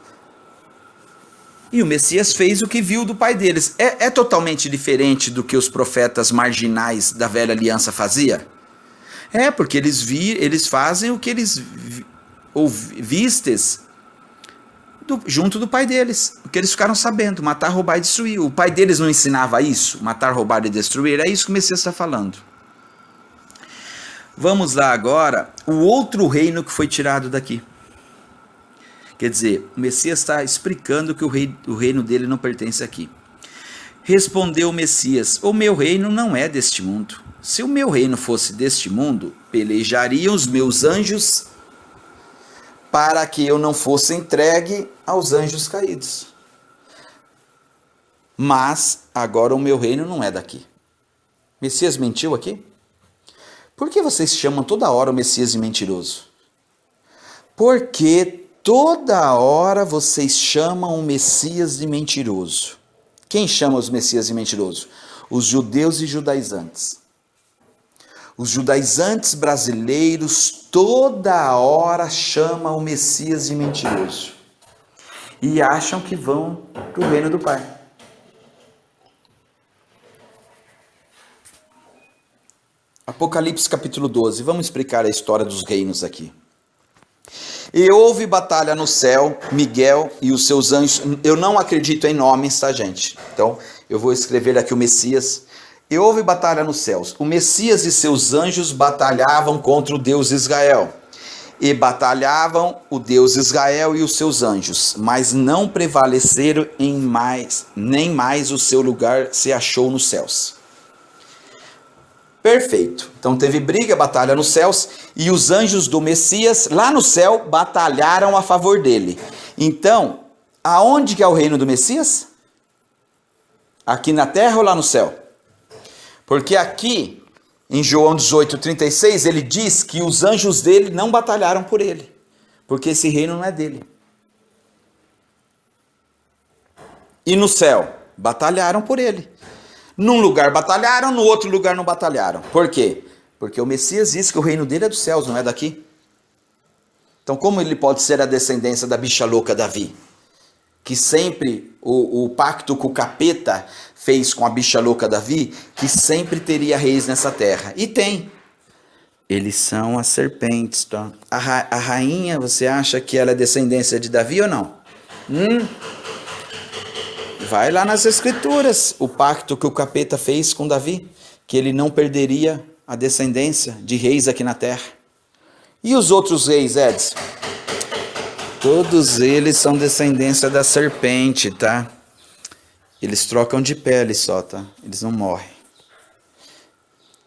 E o Messias fez o que viu do pai deles. É totalmente diferente do que os profetas marginais da velha aliança faziam? É, porque eles fazem o que eles vistes junto do pai deles. O que eles ficaram sabendo, matar, roubar e destruir. O pai deles não ensinava isso? Matar, roubar e destruir? É isso que o Messias está falando. Vamos lá agora, o outro reino que foi tirado daqui. Quer dizer, o Messias está explicando que o reino dele não pertence aqui. Respondeu o Messias: o meu reino não é deste mundo. Se o meu reino fosse deste mundo, pelejariam os meus anjos para que eu não fosse entregue aos anjos caídos. Mas agora o meu reino não é daqui. Messias mentiu aqui? Por que vocês chamam toda hora o Messias de mentiroso? Porque toda hora vocês chamam o Messias de mentiroso. Quem chama os Messias de mentiroso? os judeus e judaizantes. Os judaizantes brasileiros toda hora chamam o Messias de mentiroso e acham que vão para o reino do Pai. Apocalipse capítulo 12, vamos explicar a história dos reinos aqui. E houve batalha no céu, Miguel e os seus anjos. Eu não acredito em nomes, tá, gente? Então, eu vou escrever aqui o Messias. E houve batalha nos céus. O Messias e seus anjos batalhavam contra o Deus Israel. E batalhavam o Deus Israel e os seus anjos, mas não prevaleceram nem mais o seu lugar se achou nos céus. Perfeito. Então teve briga, batalha nos céus, e os anjos do Messias, lá no céu, batalharam a favor dele. Então, aonde que é o reino do Messias? Aqui na terra ou lá no céu? Porque aqui, em João 18:36, ele diz que os anjos dele não batalharam por ele, porque esse reino não é dele. E no céu, batalharam por ele. Num lugar batalharam, no outro lugar não batalharam. Por quê? Porque o Messias disse que o reino dele é dos céus, não é daqui. Então como ele pode ser a descendência da bicha louca Davi? Que sempre o pacto que o capeta fez com a bicha louca Davi, que sempre teria reis nessa terra. E tem. Eles são as serpentes. Tá? A rainha, você acha que ela é descendência de Davi ou não? Vai lá nas escrituras, o pacto que o capeta fez com Davi, que ele não perderia a descendência de reis aqui na terra. E os outros reis, Edson? Todos eles são descendência da serpente, tá? Eles trocam de pele só, tá? Eles não morrem.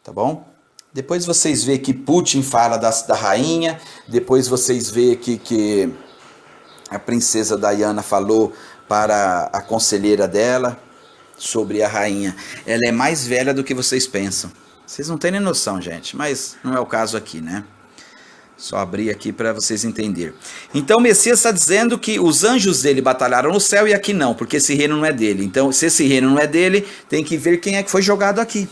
Tá bom? Depois vocês vê que Putin fala da rainha, depois vocês vê que a princesa Diana falou para a conselheira dela sobre a rainha. Ela é mais velha do que vocês pensam. Vocês não têm nem noção, gente, mas não é o caso aqui, né? Só abrir aqui para vocês entenderem. Então o Messias está dizendo que os anjos dele batalharam no céu e aqui não, porque esse reino não é dele. Então, se esse reino não é dele, tem que ver quem é que foi jogado aqui.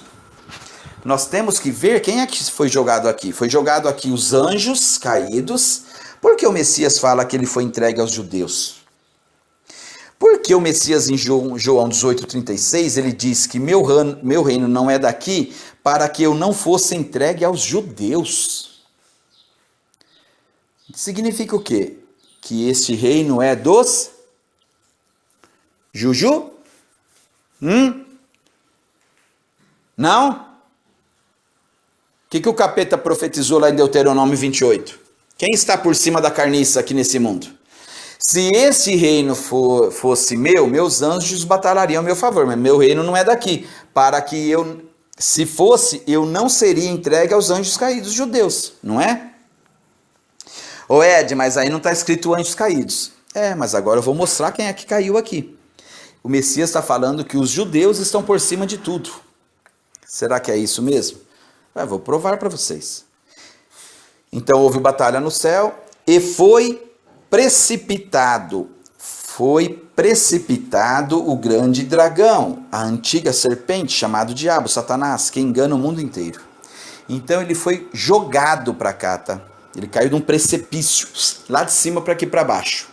Nós temos que ver quem é que foi jogado aqui. Foi jogado aqui os anjos caídos, porque o Messias fala que ele foi entregue aos judeus. Porque o Messias em João 18:36, ele diz que meu reino não é daqui, para que eu não fosse entregue aos judeus. Significa o quê? Que este reino é dos Juju? Não? O que o capeta profetizou lá em Deuteronômio 28? Quem está por cima da carniça aqui nesse mundo? Se esse reino fosse meu, meus anjos batalhariam a meu favor, mas meu reino não é daqui. Para que eu, se fosse, eu não seria entregue aos anjos caídos judeus, não é? Ô Ed, mas aí não está escrito anjos caídos. É, mas agora eu vou mostrar quem é que caiu aqui. O Messias está falando que os judeus estão por cima de tudo. Será que é isso mesmo? Vou provar para vocês. Então houve batalha no céu e foi precipitado o grande dragão, a antiga serpente, chamado diabo, Satanás, que engana o mundo inteiro. Então ele foi jogado para cá, tá? Ele caiu de um precipício, lá de cima para aqui para baixo.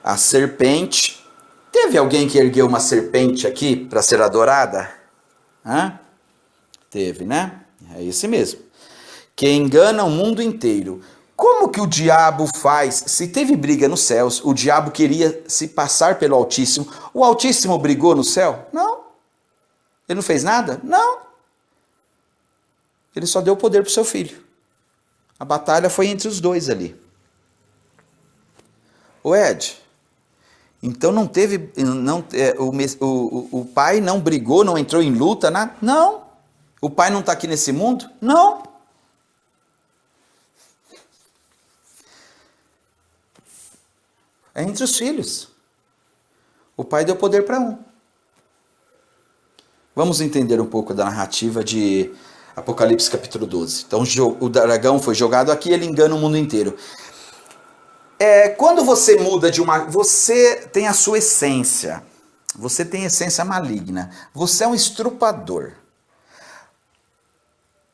A serpente, teve alguém que ergueu uma serpente aqui para ser adorada? Teve, né? É esse mesmo. Que engana o mundo inteiro. Como que o diabo faz? Se teve briga nos céus, o diabo queria se passar pelo Altíssimo. O Altíssimo brigou no céu? Não. Ele não fez nada? Não. Ele só deu poder para o seu filho. A batalha foi entre os dois ali. O Ed, então não teve, o pai não brigou, não entrou em luta, nada? Não. O pai não está aqui nesse mundo? Não. É entre os filhos. O pai deu poder para um. Vamos entender um pouco da narrativa de Apocalipse capítulo 12. Então o dragão foi jogado aqui, ele engana o mundo inteiro. Quando você muda de uma... Você tem a sua essência. Você tem essência maligna. Você é um estrupador.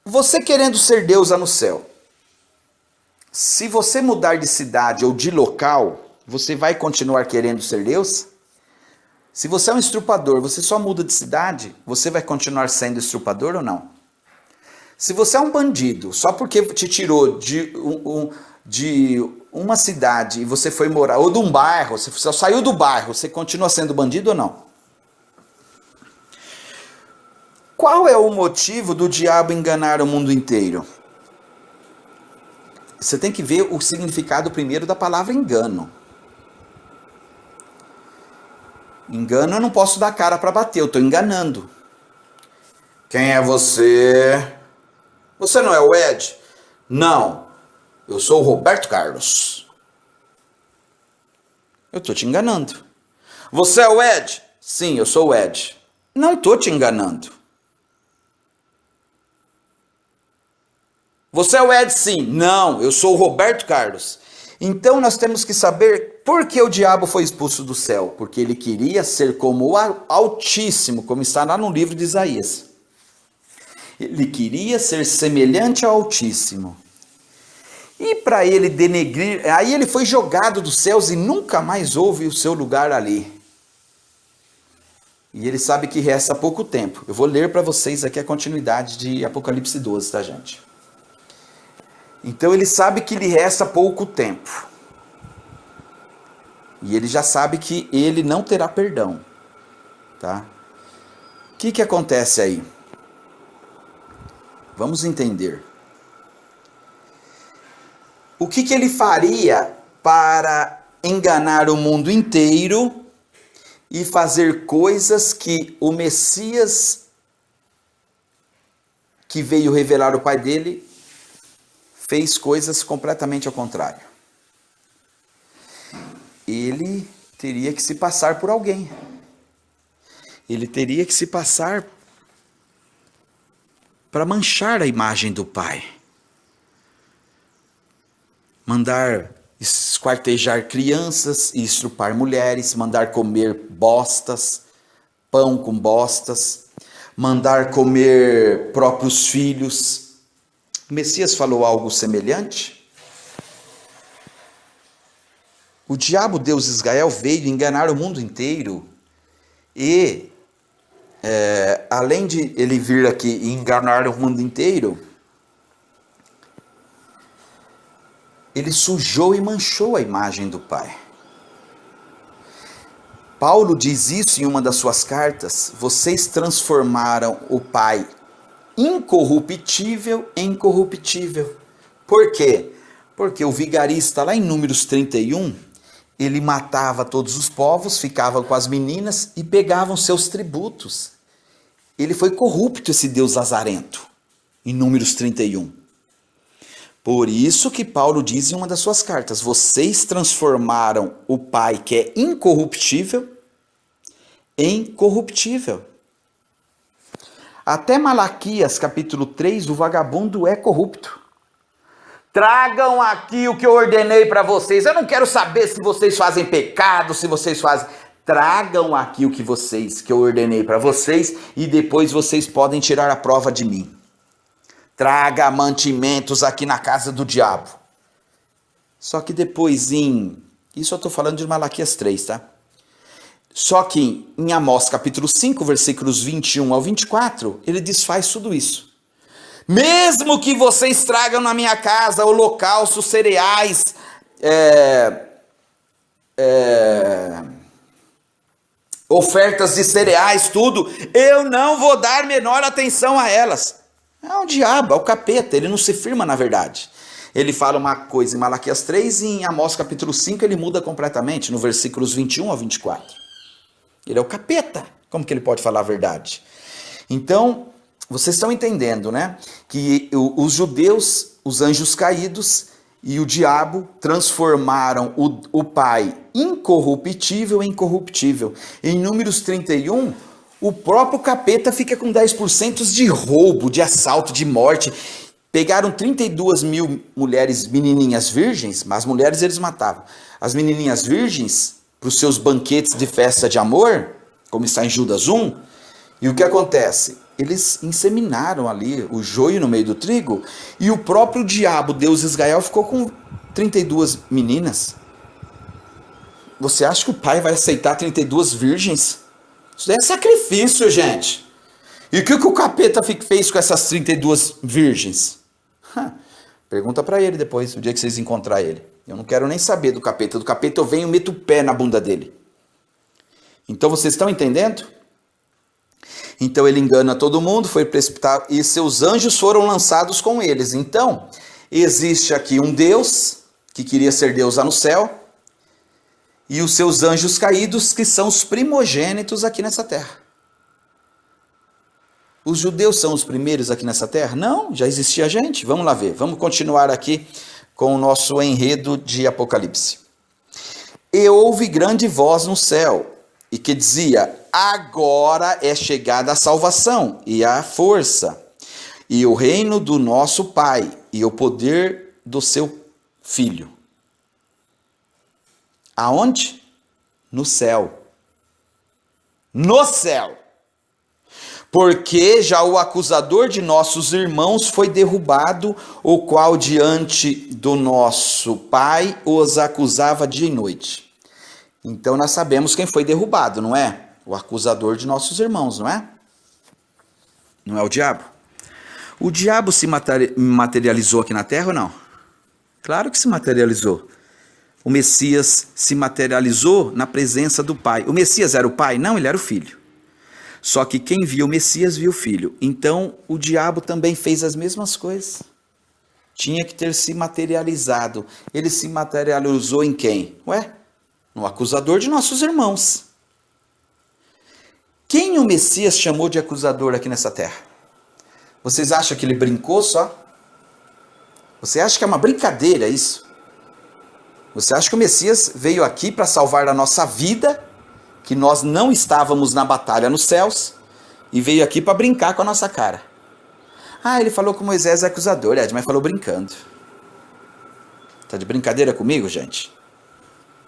Você querendo ser deusa no céu. Se você mudar de cidade ou de local, você vai continuar querendo ser Deus? Se você é um estrupador, você só muda de cidade, você vai continuar sendo estrupador ou não? Se você é um bandido, só porque te tirou de uma cidade e você foi morar, ou de um bairro, você só saiu do bairro, você continua sendo bandido ou não? Qual é o motivo do diabo enganar o mundo inteiro? Você tem que ver o significado primeiro da palavra engano. Engano eu não posso dar cara para bater, eu estou enganando. Quem é você? Você não é o Ed? Não, eu sou o Roberto Carlos. Eu estou te enganando. Você é o Ed? Sim, eu sou o Ed. Não estou te enganando. Você é o Ed? Sim. Não, eu sou o Roberto Carlos. Então nós temos que saber por que o diabo foi expulso do céu. Porque ele queria ser como o Altíssimo, como está lá no livro de Isaías. Ele queria ser semelhante ao Altíssimo. E para ele denegrir, aí ele foi jogado dos céus e nunca mais houve o seu lugar ali. E ele sabe que resta pouco tempo. Eu vou ler para vocês aqui a continuidade de Apocalipse 12, tá, gente? Então ele sabe que lhe resta pouco tempo. E ele já sabe que ele não terá perdão, tá? O que acontece aí? Vamos entender. O que ele faria para enganar o mundo inteiro e fazer coisas que o Messias, que veio revelar o Pai dele, fez coisas completamente ao contrário? Ele teria que se passar por alguém. Ele teria que se passar para manchar a imagem do Pai. Mandar esquartejar crianças e estrupar mulheres, mandar comer bostas, pão com bostas, mandar comer próprios filhos. O Messias falou algo semelhante? O diabo, Deus de Israel, veio enganar o mundo inteiro e, além de ele vir aqui e enganar o mundo inteiro, ele sujou e manchou a imagem do Pai. Paulo diz isso em uma das suas cartas: vocês transformaram o Pai incorruptível em corruptível. Por quê? Porque o vigarista, lá em Números 31, ele matava todos os povos, ficava com as meninas e pegavam seus tributos. Ele foi corrupto, esse Deus lazarento, em Números 31. Por isso que Paulo diz em uma das suas cartas: vocês transformaram o Pai, que é incorruptível, em corruptível. Até Malaquias, capítulo 3, o vagabundo é corrupto. Tragam aqui o que eu ordenei para vocês. Eu não quero saber se vocês fazem pecado, se vocês fazem... Tragam aqui o que eu ordenei para vocês e depois vocês podem tirar a prova de mim. Traga mantimentos aqui na casa do diabo. Só que depois isso eu estou falando de Malaquias 3, tá? Só que em Amós capítulo 5, versículos 21 ao 24, ele desfaz tudo isso. Mesmo que vocês tragam na minha casa holocaustos, cereais, ofertas de cereais, tudo, eu não vou dar menor atenção a elas. É o diabo, é o capeta, ele não se firma na verdade. Ele fala uma coisa em Malaquias 3 e em Amós capítulo 5 ele muda completamente, no versículos 21 ao 24. Ele é o capeta, como que ele pode falar a verdade? Então, vocês estão entendendo, né? Que os judeus, os anjos caídos e o diabo transformaram o Pai incorruptível em corruptível. Em Números 31, o próprio capeta fica com 10% de roubo, de assalto, de morte. Pegaram 32 mil mulheres menininhas virgens, mas as mulheres eles matavam. As menininhas virgens, para os seus banquetes de festa de amor, como está em Judas 1. E o que acontece? Eles inseminaram ali o joio no meio do trigo, e o próprio diabo, Deus Israel, ficou com 32 meninas. Você acha que o pai vai aceitar 32 virgens? Isso é sacrifício, gente. E o que o capeta fez com essas 32 virgens? Pergunta para ele depois, o dia que vocês encontrar ele. Eu não quero nem saber do capeta. Do capeta eu venho e meto o pé na bunda dele. Então vocês estão entendendo? Então ele engana todo mundo, foi precipitado, e seus anjos foram lançados com eles. Então, existe aqui um Deus, que queria ser Deus lá no céu, e os seus anjos caídos, que são os primogênitos aqui nessa terra. Os judeus são os primeiros aqui nessa terra? Não, já existia gente. Vamos lá ver, vamos continuar aqui com o nosso enredo de Apocalipse. E houve grande voz no céu, e que dizia: agora é chegada a salvação, e a força, e o reino do nosso Pai, e o poder do seu Filho. Aonde? No céu. No céu. Porque já o acusador de nossos irmãos foi derrubado, o qual diante do nosso Pai os acusava dia e noite. Então nós sabemos quem foi derrubado, não é? O acusador de nossos irmãos, não é? Não é o diabo? O diabo se materializou aqui na terra ou não? Claro que se materializou. O Messias se materializou na presença do Pai. O Messias era o Pai? Não, ele era o Filho. Só que quem viu o Messias viu o Filho. Então o diabo também fez as mesmas coisas. Tinha que ter se materializado. Ele se materializou em quem? Ué? No acusador de nossos irmãos. Quem o Messias chamou de acusador aqui nessa terra? Vocês acham que ele brincou só? Você acha que é uma brincadeira isso? Você acha que o Messias veio aqui para salvar a nossa vida, que nós não estávamos na batalha nos céus, e veio aqui para brincar com a nossa cara? Ah, ele falou que Moisés é acusador, Ed, mas falou brincando. Tá de brincadeira comigo, gente?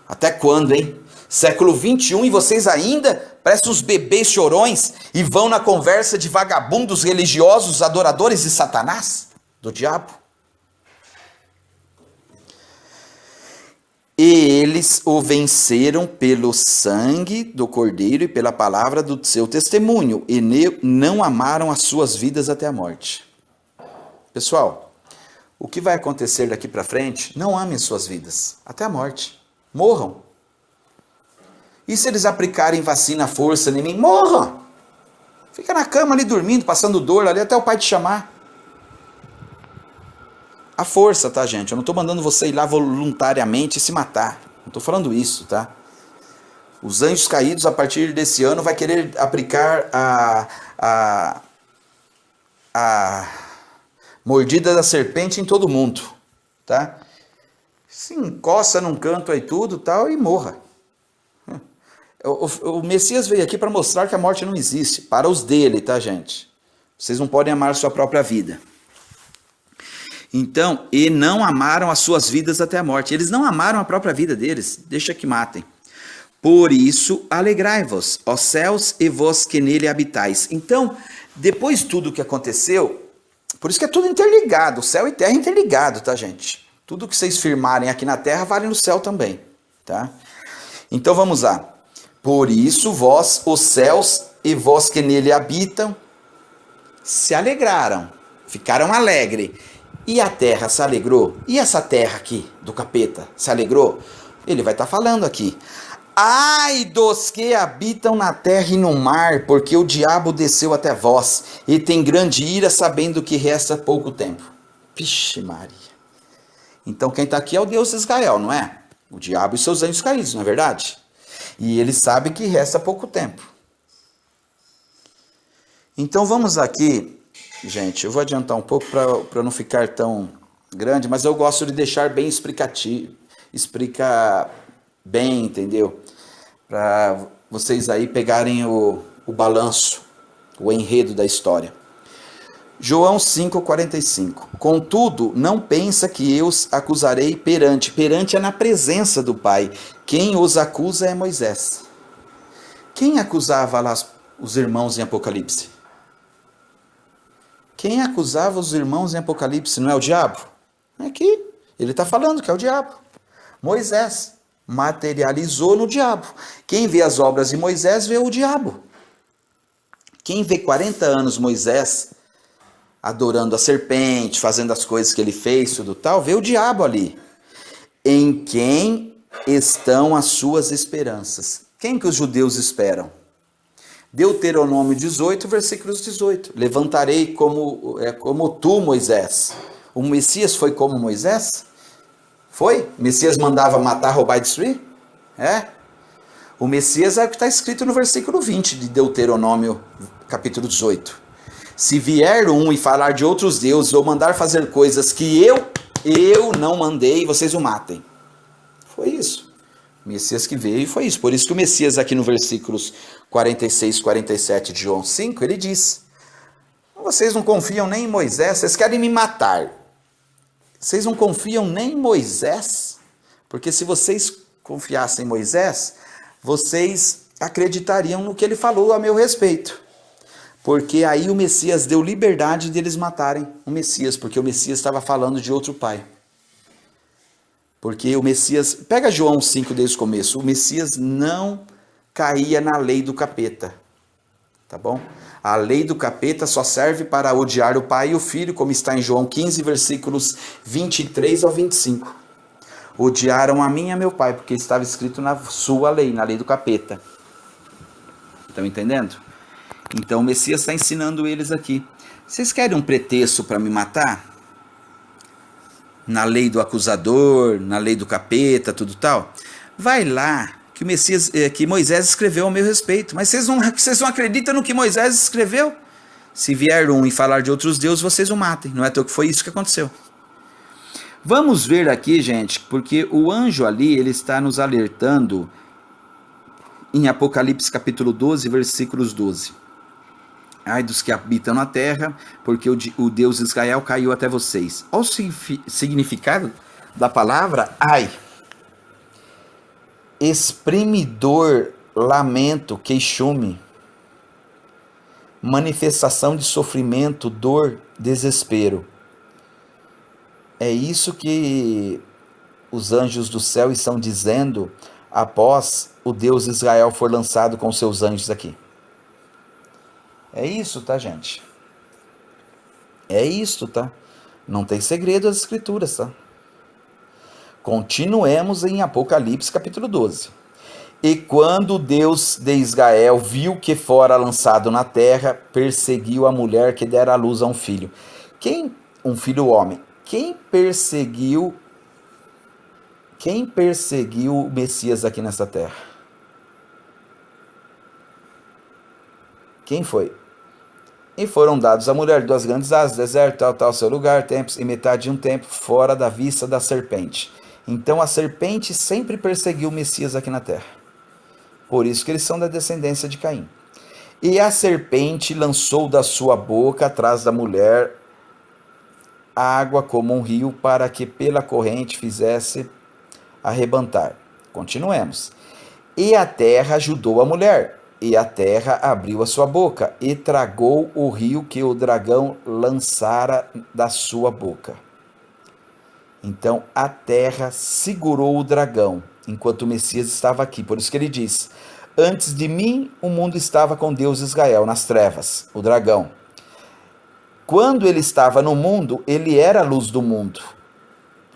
Até quando, hein? Século 21 e vocês ainda parecem uns bebês chorões e vão na conversa de vagabundos religiosos, adoradores de Satanás, do diabo? E eles o venceram pelo sangue do Cordeiro e pela palavra do seu testemunho, e não amaram as suas vidas até a morte. Pessoal, o que vai acontecer daqui para frente? Não amem as suas vidas até a morte. Morram. E se eles aplicarem vacina à força em mim? Morram. Fica na cama ali dormindo, passando dor ali até o pai te chamar. A força, tá, gente? Eu não estou mandando você ir lá voluntariamente e se matar. Não estou falando isso, tá? Os anjos caídos, a partir desse ano, vai querer aplicar a mordida da serpente em todo mundo, tá? Se encosta num canto aí tudo, tal, e morra. O Messias veio aqui para mostrar que a morte não existe. Para os dele, tá, gente? Vocês não podem amar a sua própria vida. Então, e não amaram as suas vidas até a morte. Eles não amaram a própria vida deles. Deixa que matem. Por isso, alegrai-vos, ó céus, e vós que nele habitais. Então, depois de tudo o que aconteceu, por isso que é tudo interligado. Céu e terra é interligado, tá, gente? Tudo que vocês firmarem aqui na terra vale no céu também, tá? Então, vamos lá. Por isso, vós, os céus, e vós que nele habitam, se alegraram, ficaram alegres. E a terra se alegrou? E essa terra aqui, do capeta, se alegrou? Ele vai estar falando aqui. Ai dos que habitam na terra e no mar, porque o diabo desceu até vós, e tem grande ira, sabendo que resta pouco tempo. Vixe Maria. Então quem está aqui é o Deus de Israel, não é? O diabo e seus anjos caídos, não é verdade? E ele sabe que resta pouco tempo. Então vamos aqui... Gente, eu vou adiantar um pouco para não ficar tão grande, mas eu gosto de deixar bem explicativo, explicar bem, entendeu? Para vocês aí pegarem o balanço, o enredo da história. João 5,45. Contudo, não pensa que eu os acusarei perante é na presença do Pai. Quem os acusa é Moisés. Quem acusava lá os irmãos em Apocalipse? Quem acusava os irmãos em Apocalipse não é o diabo? É aqui. Ele está falando que é o diabo. Moisés materializou no diabo. Quem vê as obras de Moisés vê o diabo. Quem vê 40 anos Moisés adorando a serpente, fazendo as coisas que ele fez, tudo tal, vê o diabo ali. Em quem estão as suas esperanças? Quem que os judeus esperam? Deuteronômio 18, versículos 18. Levantarei como tu, Moisés. O Messias foi como Moisés? Foi? O Messias mandava matar, roubar e destruir? É. O Messias é o que está escrito no versículo 20 de Deuteronômio, capítulo 18. Se vier um e falar de outros deuses ou mandar fazer coisas que eu não mandei, vocês o matem. Foi isso. O Messias que veio foi isso. Por isso que o Messias aqui no versículos 46 e 47 de João 5, ele diz: vocês não confiam nem em Moisés, vocês querem me matar. Vocês não confiam nem em Moisés? Porque se vocês confiassem em Moisés, vocês acreditariam no que ele falou a meu respeito. Porque aí o Messias deu liberdade de eles matarem o Messias, porque o Messias estava falando de outro pai. Porque o Messias, pega João 5 desde o começo, o Messias não caía na lei do capeta, tá bom? A lei do capeta só serve para odiar o pai e o filho, como está em João 15, versículos 23 ao 25. Odiaram a mim e a meu pai, porque estava escrito na sua lei, na lei do capeta. Estão entendendo? Então o Messias está ensinando eles aqui. Vocês querem um pretexto para me matar? Na lei do acusador, na lei do capeta, tudo tal? Vai lá, que o Messias, que Moisés escreveu ao meu respeito. Mas vocês não acreditam no que Moisés escreveu? Se vier um e falar de outros deuses, vocês o matem. Não é que foi isso que aconteceu. Vamos ver aqui, gente, porque o anjo ali, ele está nos alertando em Apocalipse capítulo 12, versículos 12. Ai dos que habitam na terra, porque o Deus de Israel caiu até vocês. Olha o significado da palavra ai. Exprime dor, lamento, queixume. Manifestação de sofrimento, dor, desespero. É isso que os anjos do céu estão dizendo após o Deus de Israel for lançado com seus anjos aqui. É isso, tá, gente? É isso, tá? Não tem segredo as escrituras, tá? Continuemos em Apocalipse capítulo 12. E quando Deus de Israel viu que fora lançado na terra, perseguiu a mulher que dera à luz a um filho. Um filho homem. Quem perseguiu o Messias aqui nessa terra? Quem foi? E foram dados à mulher 2 grandes asas, deserto, tal, seu lugar, tempos, e metade de um tempo, fora da vista da serpente. Então a serpente sempre perseguiu o Messias aqui na terra. Por isso que eles são da descendência de Caim. E a serpente lançou da sua boca, atrás da mulher, água como um rio, para que pela corrente fizesse arrebentar. Continuemos. E a terra ajudou a mulher. E a terra abriu a sua boca e tragou o rio que o dragão lançara da sua boca. Então a terra segurou o dragão, enquanto o Messias estava aqui. Por isso que ele diz: antes de mim o mundo estava com Deus de Israel, nas trevas, o dragão. Quando ele estava no mundo, ele era a luz do mundo.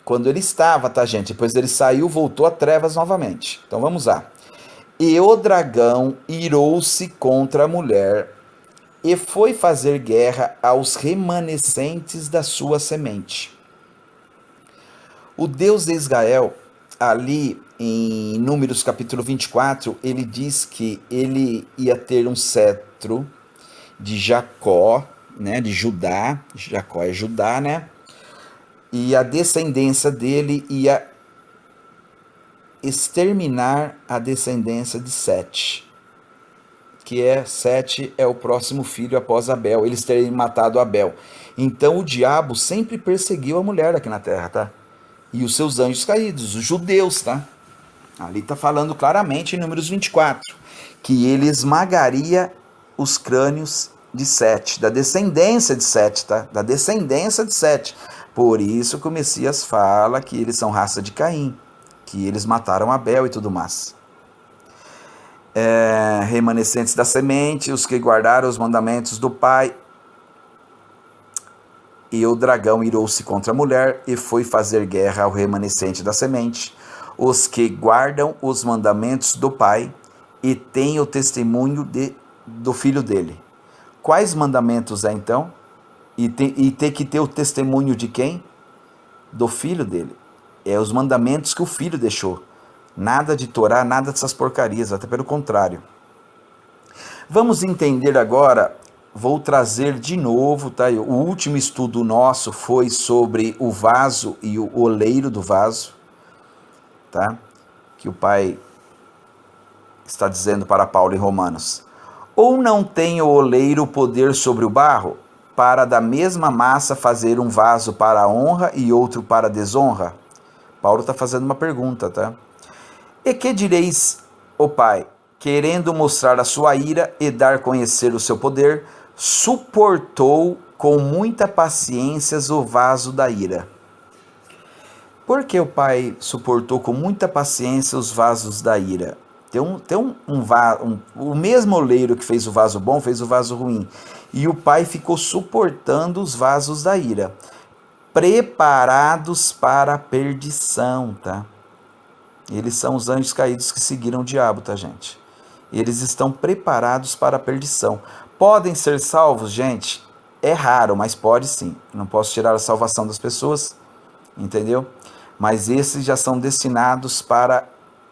Quando ele estava, tá, gente? Depois ele saiu, voltou a trevas novamente. Então vamos lá. E o dragão irou-se contra a mulher e foi fazer guerra aos remanescentes da sua semente. O Deus de Israel, ali em Números capítulo 24, ele diz que ele ia ter um cetro de Jacó, né, de Judá. Jacó é Judá, né? E a descendência dele ia exterminar a descendência de Sete, Sete é o próximo filho após Abel, eles terem matado Abel. Então o diabo sempre perseguiu a mulher aqui na terra, tá? E os seus anjos caídos, os judeus, tá? Ali está falando claramente em Números 24, que ele esmagaria os crânios de Sete, da descendência de Sete, tá? Da descendência de Sete. Por isso que o Messias fala que eles são raça de Caim, que eles mataram Abel e tudo mais. Remanescentes da semente, os que guardaram os mandamentos do Pai. E o dragão irou-se contra a mulher e foi fazer guerra ao remanescente da semente, os que guardam os mandamentos do Pai e têm o testemunho do filho dele. Quais mandamentos é então? E tem que ter o testemunho de quem? Do filho dele. É os mandamentos que o filho deixou. Nada de Torá, nada dessas porcarias, até pelo contrário. Vamos entender agora, vou trazer de novo, tá? O último estudo nosso foi sobre o vaso e o oleiro do vaso, tá? Que o pai está dizendo para Paulo em Romanos. Ou não tem o oleiro poder sobre o barro, para da mesma massa fazer um vaso para a honra e outro para a desonra? Paulo está fazendo uma pergunta, tá? E que direis, ó Pai, querendo mostrar a sua ira e dar a conhecer o seu poder, suportou com muita paciência o vaso da ira. Por que o Pai suportou com muita paciência os vasos da ira? O mesmo oleiro que fez o vaso bom, fez o vaso ruim. E o Pai ficou suportando os vasos da ira, preparados para a perdição, tá? Eles são os anjos caídos que seguiram o diabo, tá, gente? Eles estão preparados para a perdição. Podem ser salvos, gente? É raro, mas pode sim. Não posso tirar a salvação das pessoas, entendeu? Mas esses já são destinados para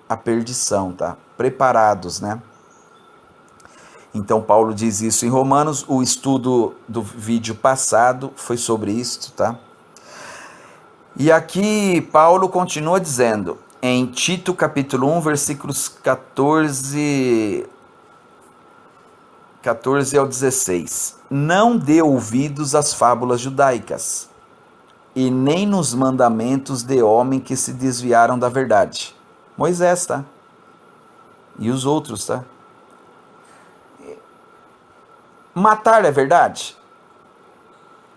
a perdição, tá? Preparados, né? Então Paulo diz isso em Romanos. O estudo do vídeo passado foi sobre isso, tá? E aqui Paulo continua dizendo, em Tito capítulo 1, versículos 14 ao 16. Não dê ouvidos às fábulas judaicas, e nem nos mandamentos de homem que se desviaram da verdade. Moisés, tá? E os outros, tá? Matar é verdade?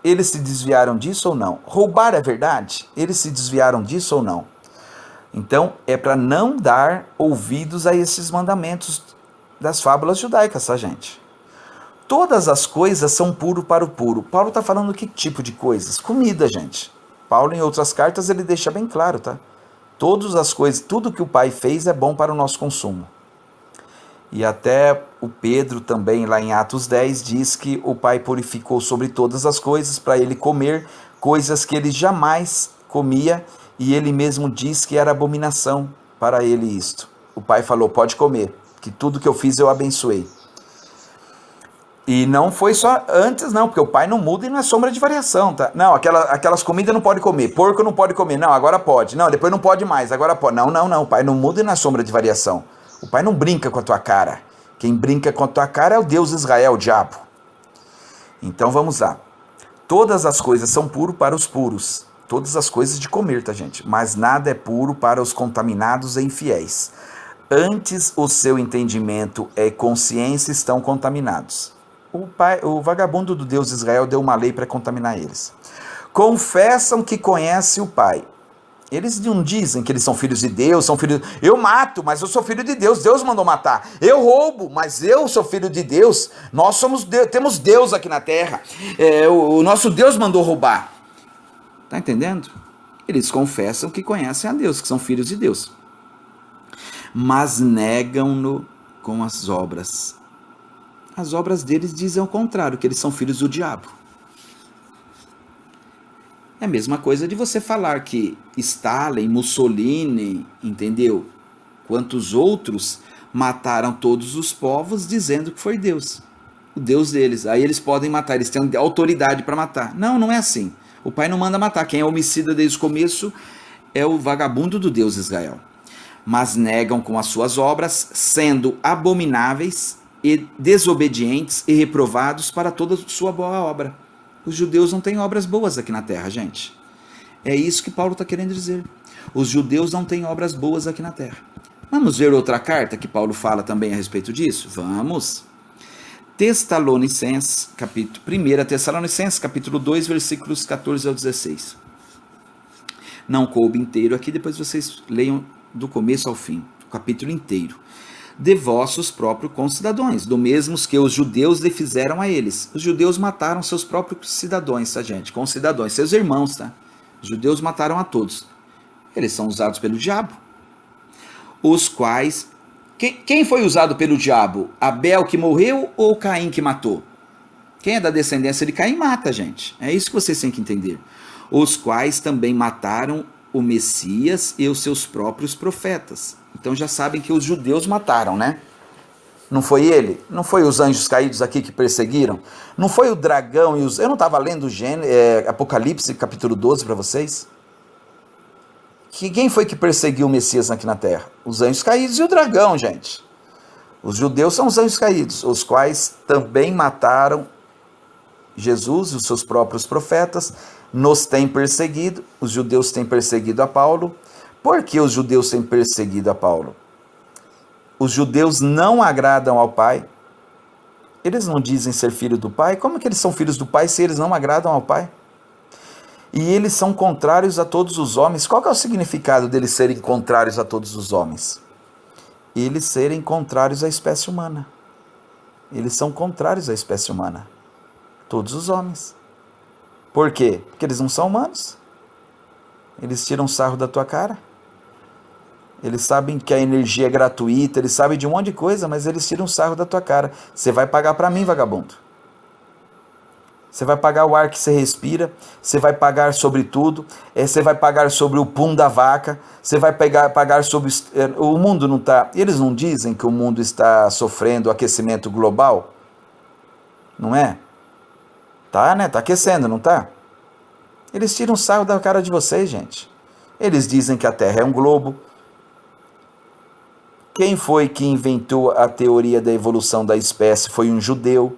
Eles se desviaram disso ou não? Roubar é verdade? Eles se desviaram disso ou não? Então, é para não dar ouvidos a esses mandamentos das fábulas judaicas, tá, gente? Todas as coisas são puro para o puro. Paulo está falando que tipo de coisas? Comida, gente. Paulo, em outras cartas, ele deixa bem claro, tá? Todas as coisas, tudo que o Pai fez é bom para o nosso consumo. E até o Pedro também, lá em Atos 10, diz que o Pai purificou sobre todas as coisas para ele comer coisas que ele jamais comia, e ele mesmo diz que era abominação para ele isto. O Pai falou, pode comer, que tudo que eu fiz eu abençoei. E não foi só antes, não, porque o Pai não muda e não é sombra de variação, tá? Não, aquelas comidas não pode comer, porco não pode comer, não, agora pode. Não, depois não pode mais, agora pode. Não, o Pai não muda e não é sombra de variação. O Pai não brinca com a tua cara. Quem brinca com a tua cara é o Deus Israel, o diabo. Então vamos lá. Todas as coisas são puras para os puros. Todas as coisas de comer, tá, gente? Mas nada é puro para os contaminados e infiéis. Antes o seu entendimento e consciência estão contaminados. O vagabundo do Deus Israel deu uma lei para contaminar eles. Confessam que conhecem o Pai. Eles não dizem que eles são filhos de Deus, são filhos... Eu mato, mas eu sou filho de Deus, Deus mandou matar. Eu roubo, mas eu sou filho de Deus. Nós somos temos Deus aqui na terra. O nosso Deus mandou roubar. Tá entendendo? Eles confessam que conhecem a Deus, que são filhos de Deus. Mas negam-no com as obras. As obras deles dizem ao contrário, que eles são filhos do diabo. É a mesma coisa de você falar que Stalin, Mussolini, entendeu? Quantos outros mataram todos os povos dizendo que foi Deus. O Deus deles. Aí eles podem matar, eles têm autoridade para matar. Não, não é assim. O Pai não manda matar. Quem é homicida desde o começo é o vagabundo do Deus Israel. Mas negam com as suas obras, sendo abomináveis e desobedientes e reprovados para toda sua boa obra. Os judeus não têm obras boas aqui na terra, gente. É isso que Paulo está querendo dizer. Os judeus não têm obras boas aqui na terra. Vamos ver outra carta que Paulo fala também a respeito disso? Vamos. Tessalonicenses, capítulo 1 Tessalonicenses, capítulo 2, versículos 14 ao 16. Não coube inteiro aqui, depois vocês leiam do começo ao fim, o capítulo inteiro. De vossos próprios concidadãos, do mesmos que os judeus lhe fizeram a eles. Os judeus mataram seus próprios cidadãos, tá, gente? Concidadãos, seus irmãos, tá? Os judeus mataram a todos. Eles são usados pelo diabo. Os quais... Quem foi usado pelo diabo? Abel que morreu ou Caim que matou? Quem é da descendência de Caim mata, gente. É isso que vocês têm que entender. Os quais também mataram o Messias e os seus próprios profetas. Então já sabem que os judeus mataram, né? Não foi ele? Não foi os anjos caídos aqui que perseguiram? Não foi o dragão e os... Eu não estava lendo Apocalipse capítulo 12 para vocês? Quem foi que perseguiu o Messias aqui na terra? Os anjos caídos e o dragão, gente. Os judeus são os anjos caídos, os quais também mataram Jesus e os seus próprios profetas, nos têm perseguido. Os judeus têm perseguido a Paulo. Por que os judeus têm perseguido a Paulo? Os judeus não agradam ao Pai. Eles não dizem ser filho do Pai. Como que eles são filhos do Pai se eles não agradam ao Pai? E eles são contrários a todos os homens. Qual que é o significado deles serem contrários a todos os homens? Eles serem contrários à espécie humana. Eles são contrários à espécie humana. Todos os homens. Por quê? Porque eles não são humanos. Eles tiram sarro da tua cara. Eles sabem que a energia é gratuita, eles sabem de um monte de coisa, mas eles tiram sarro da tua cara. Você vai pagar para mim, vagabundo. Você vai pagar o ar que você respira, você vai pagar sobre tudo, você vai pagar sobre o pum da vaca, você vai pagar sobre... O mundo não está... Eles não dizem que o mundo está sofrendo aquecimento global? Não é? Tá, né? Tá aquecendo, não tá? Eles tiram sarro da cara de vocês, gente. Eles dizem que a Terra é um globo. Quem foi que inventou a teoria da evolução da espécie? Foi um judeu,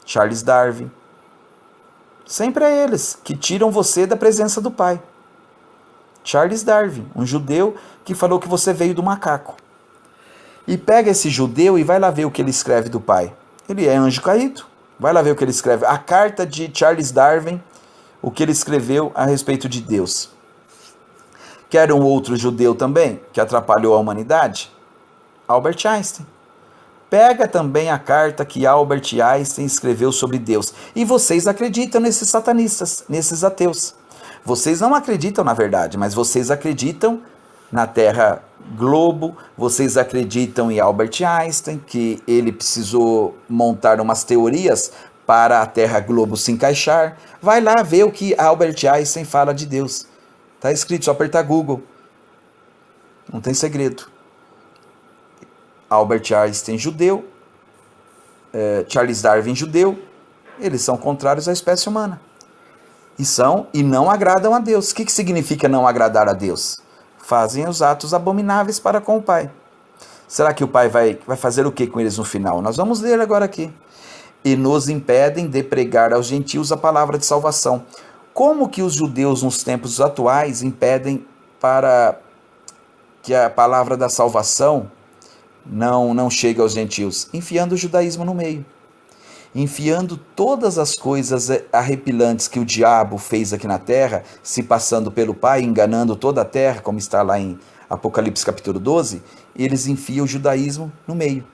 Charles Darwin. Sempre é eles que tiram você da presença do Pai. Charles Darwin, um judeu que falou que você veio do macaco. E pega esse judeu e vai lá ver o que ele escreve do Pai. Ele é anjo caído. Vai lá ver o que ele escreve. A carta de Charles Darwin, o que ele escreveu a respeito de Deus. Quer um outro judeu também, que atrapalhou a humanidade? Albert Einstein. Pega também a carta que Albert Einstein escreveu sobre Deus. E vocês acreditam nesses satanistas, nesses ateus. Vocês não acreditam na verdade, mas vocês acreditam na Terra globo, vocês acreditam em Albert Einstein, que ele precisou montar umas teorias para a Terra globo se encaixar. Vai lá ver o que Albert Einstein fala de Deus. Está escrito, só apertar Google. Não tem segredo. Albert Einstein judeu, Charles Darwin judeu, eles são contrários à espécie humana. E não agradam a Deus. O que significa não agradar a Deus? Fazem os atos abomináveis para com o Pai. Será que o Pai vai fazer o que com eles no final? Nós vamos ler agora aqui. E nos impedem de pregar aos gentios a palavra de salvação. Como que os judeus nos tempos atuais impedem para que a palavra da salvação não chega aos gentios? Enfiando o judaísmo no meio. Enfiando todas as coisas arrepilantes que o diabo fez aqui na terra, se passando pelo Pai, enganando toda a terra, como está lá em Apocalipse capítulo 12, eles enfiam o judaísmo no meio.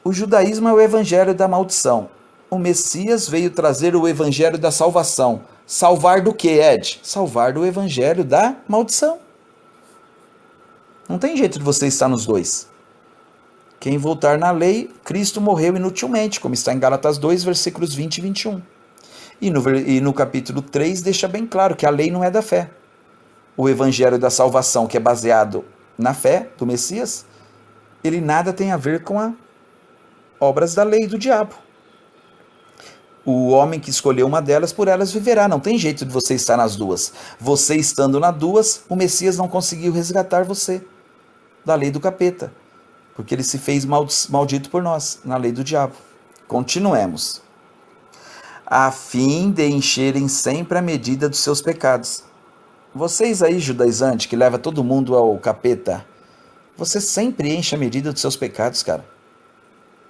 O judaísmo é o evangelho da maldição. O Messias veio trazer o evangelho da salvação. Salvar do que, Ed? Salvar do evangelho da maldição. Não tem jeito de você estar nos dois. Quem voltar na lei, Cristo morreu inutilmente, como está em Gálatas 2, versículos 20 e 21. E no capítulo 3 deixa bem claro que a lei não é da fé. O evangelho da salvação, que é baseado na fé do Messias, ele nada tem a ver com as obras da lei do diabo. O homem que escolheu uma delas, por elas viverá. Não tem jeito de você estar nas duas. Você estando nas duas, o Messias não conseguiu resgatar você da lei do capeta, porque ele se fez maldito por nós, na lei do diabo. Continuemos. A fim de encherem sempre a medida dos seus pecados. Vocês aí, judaizantes, que leva todo mundo ao capeta, você sempre enche a medida dos seus pecados, cara.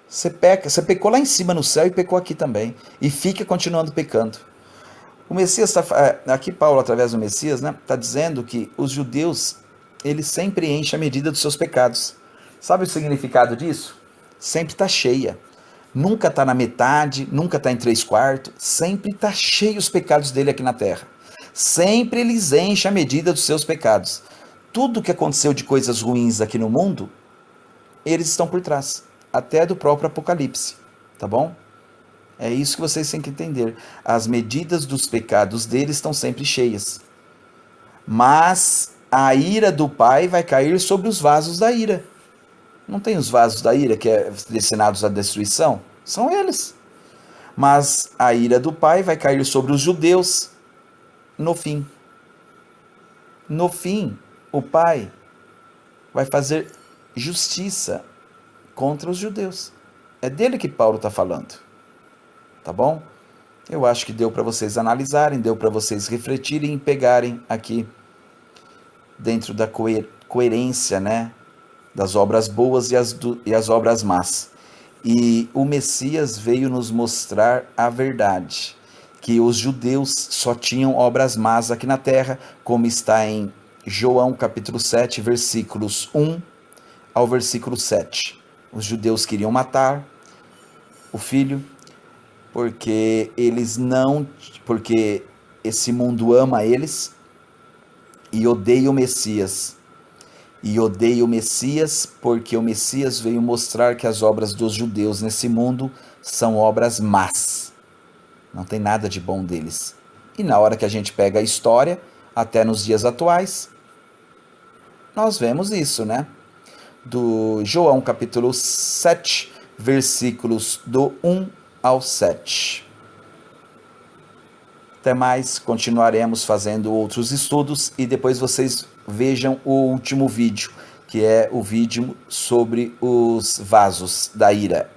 Você peca, você pecou lá em cima no céu e pecou aqui também. E fica continuando pecando. O Messias aqui Paulo, através do Messias, né, está dizendo que os judeus, eles sempre enchem a medida dos seus pecados. Sabe o significado disso? Sempre está cheia. Nunca está na metade, nunca está em 3/4, sempre está cheio os pecados dele aqui na terra. Sempre eles enchem a medida dos seus pecados. Tudo que aconteceu de coisas ruins aqui no mundo, eles estão por trás, até do próprio Apocalipse, tá bom? É isso que vocês têm que entender. As medidas dos pecados deles estão sempre cheias. Mas a ira do Pai vai cair sobre os vasos da ira. Não tem os vasos da ira que é destinados à destruição? São eles. Mas a ira do Pai vai cair sobre os judeus no fim. No fim, o Pai vai fazer justiça contra os judeus. É dele que Paulo está falando. Tá bom? Eu acho que deu para vocês analisarem, deu para vocês refletirem e pegarem aqui dentro da coerência, né, das obras boas e as obras más. E o Messias veio nos mostrar a verdade, que os judeus só tinham obras más aqui na terra, como está em João capítulo 7, versículos 1 ao versículo 7. Os judeus queriam matar o filho, porque esse mundo ama eles e odeia o Messias. E odeia o Messias porque o Messias veio mostrar que as obras dos judeus nesse mundo são obras más. Não tem nada de bom deles. E na hora que a gente pega a história, até nos dias atuais, nós vemos isso, né? Do João capítulo 7, versículos do 1 ao 7. Até mais, continuaremos fazendo outros estudos e depois vocês vejam o último vídeo, que é o vídeo sobre os vasos da ira.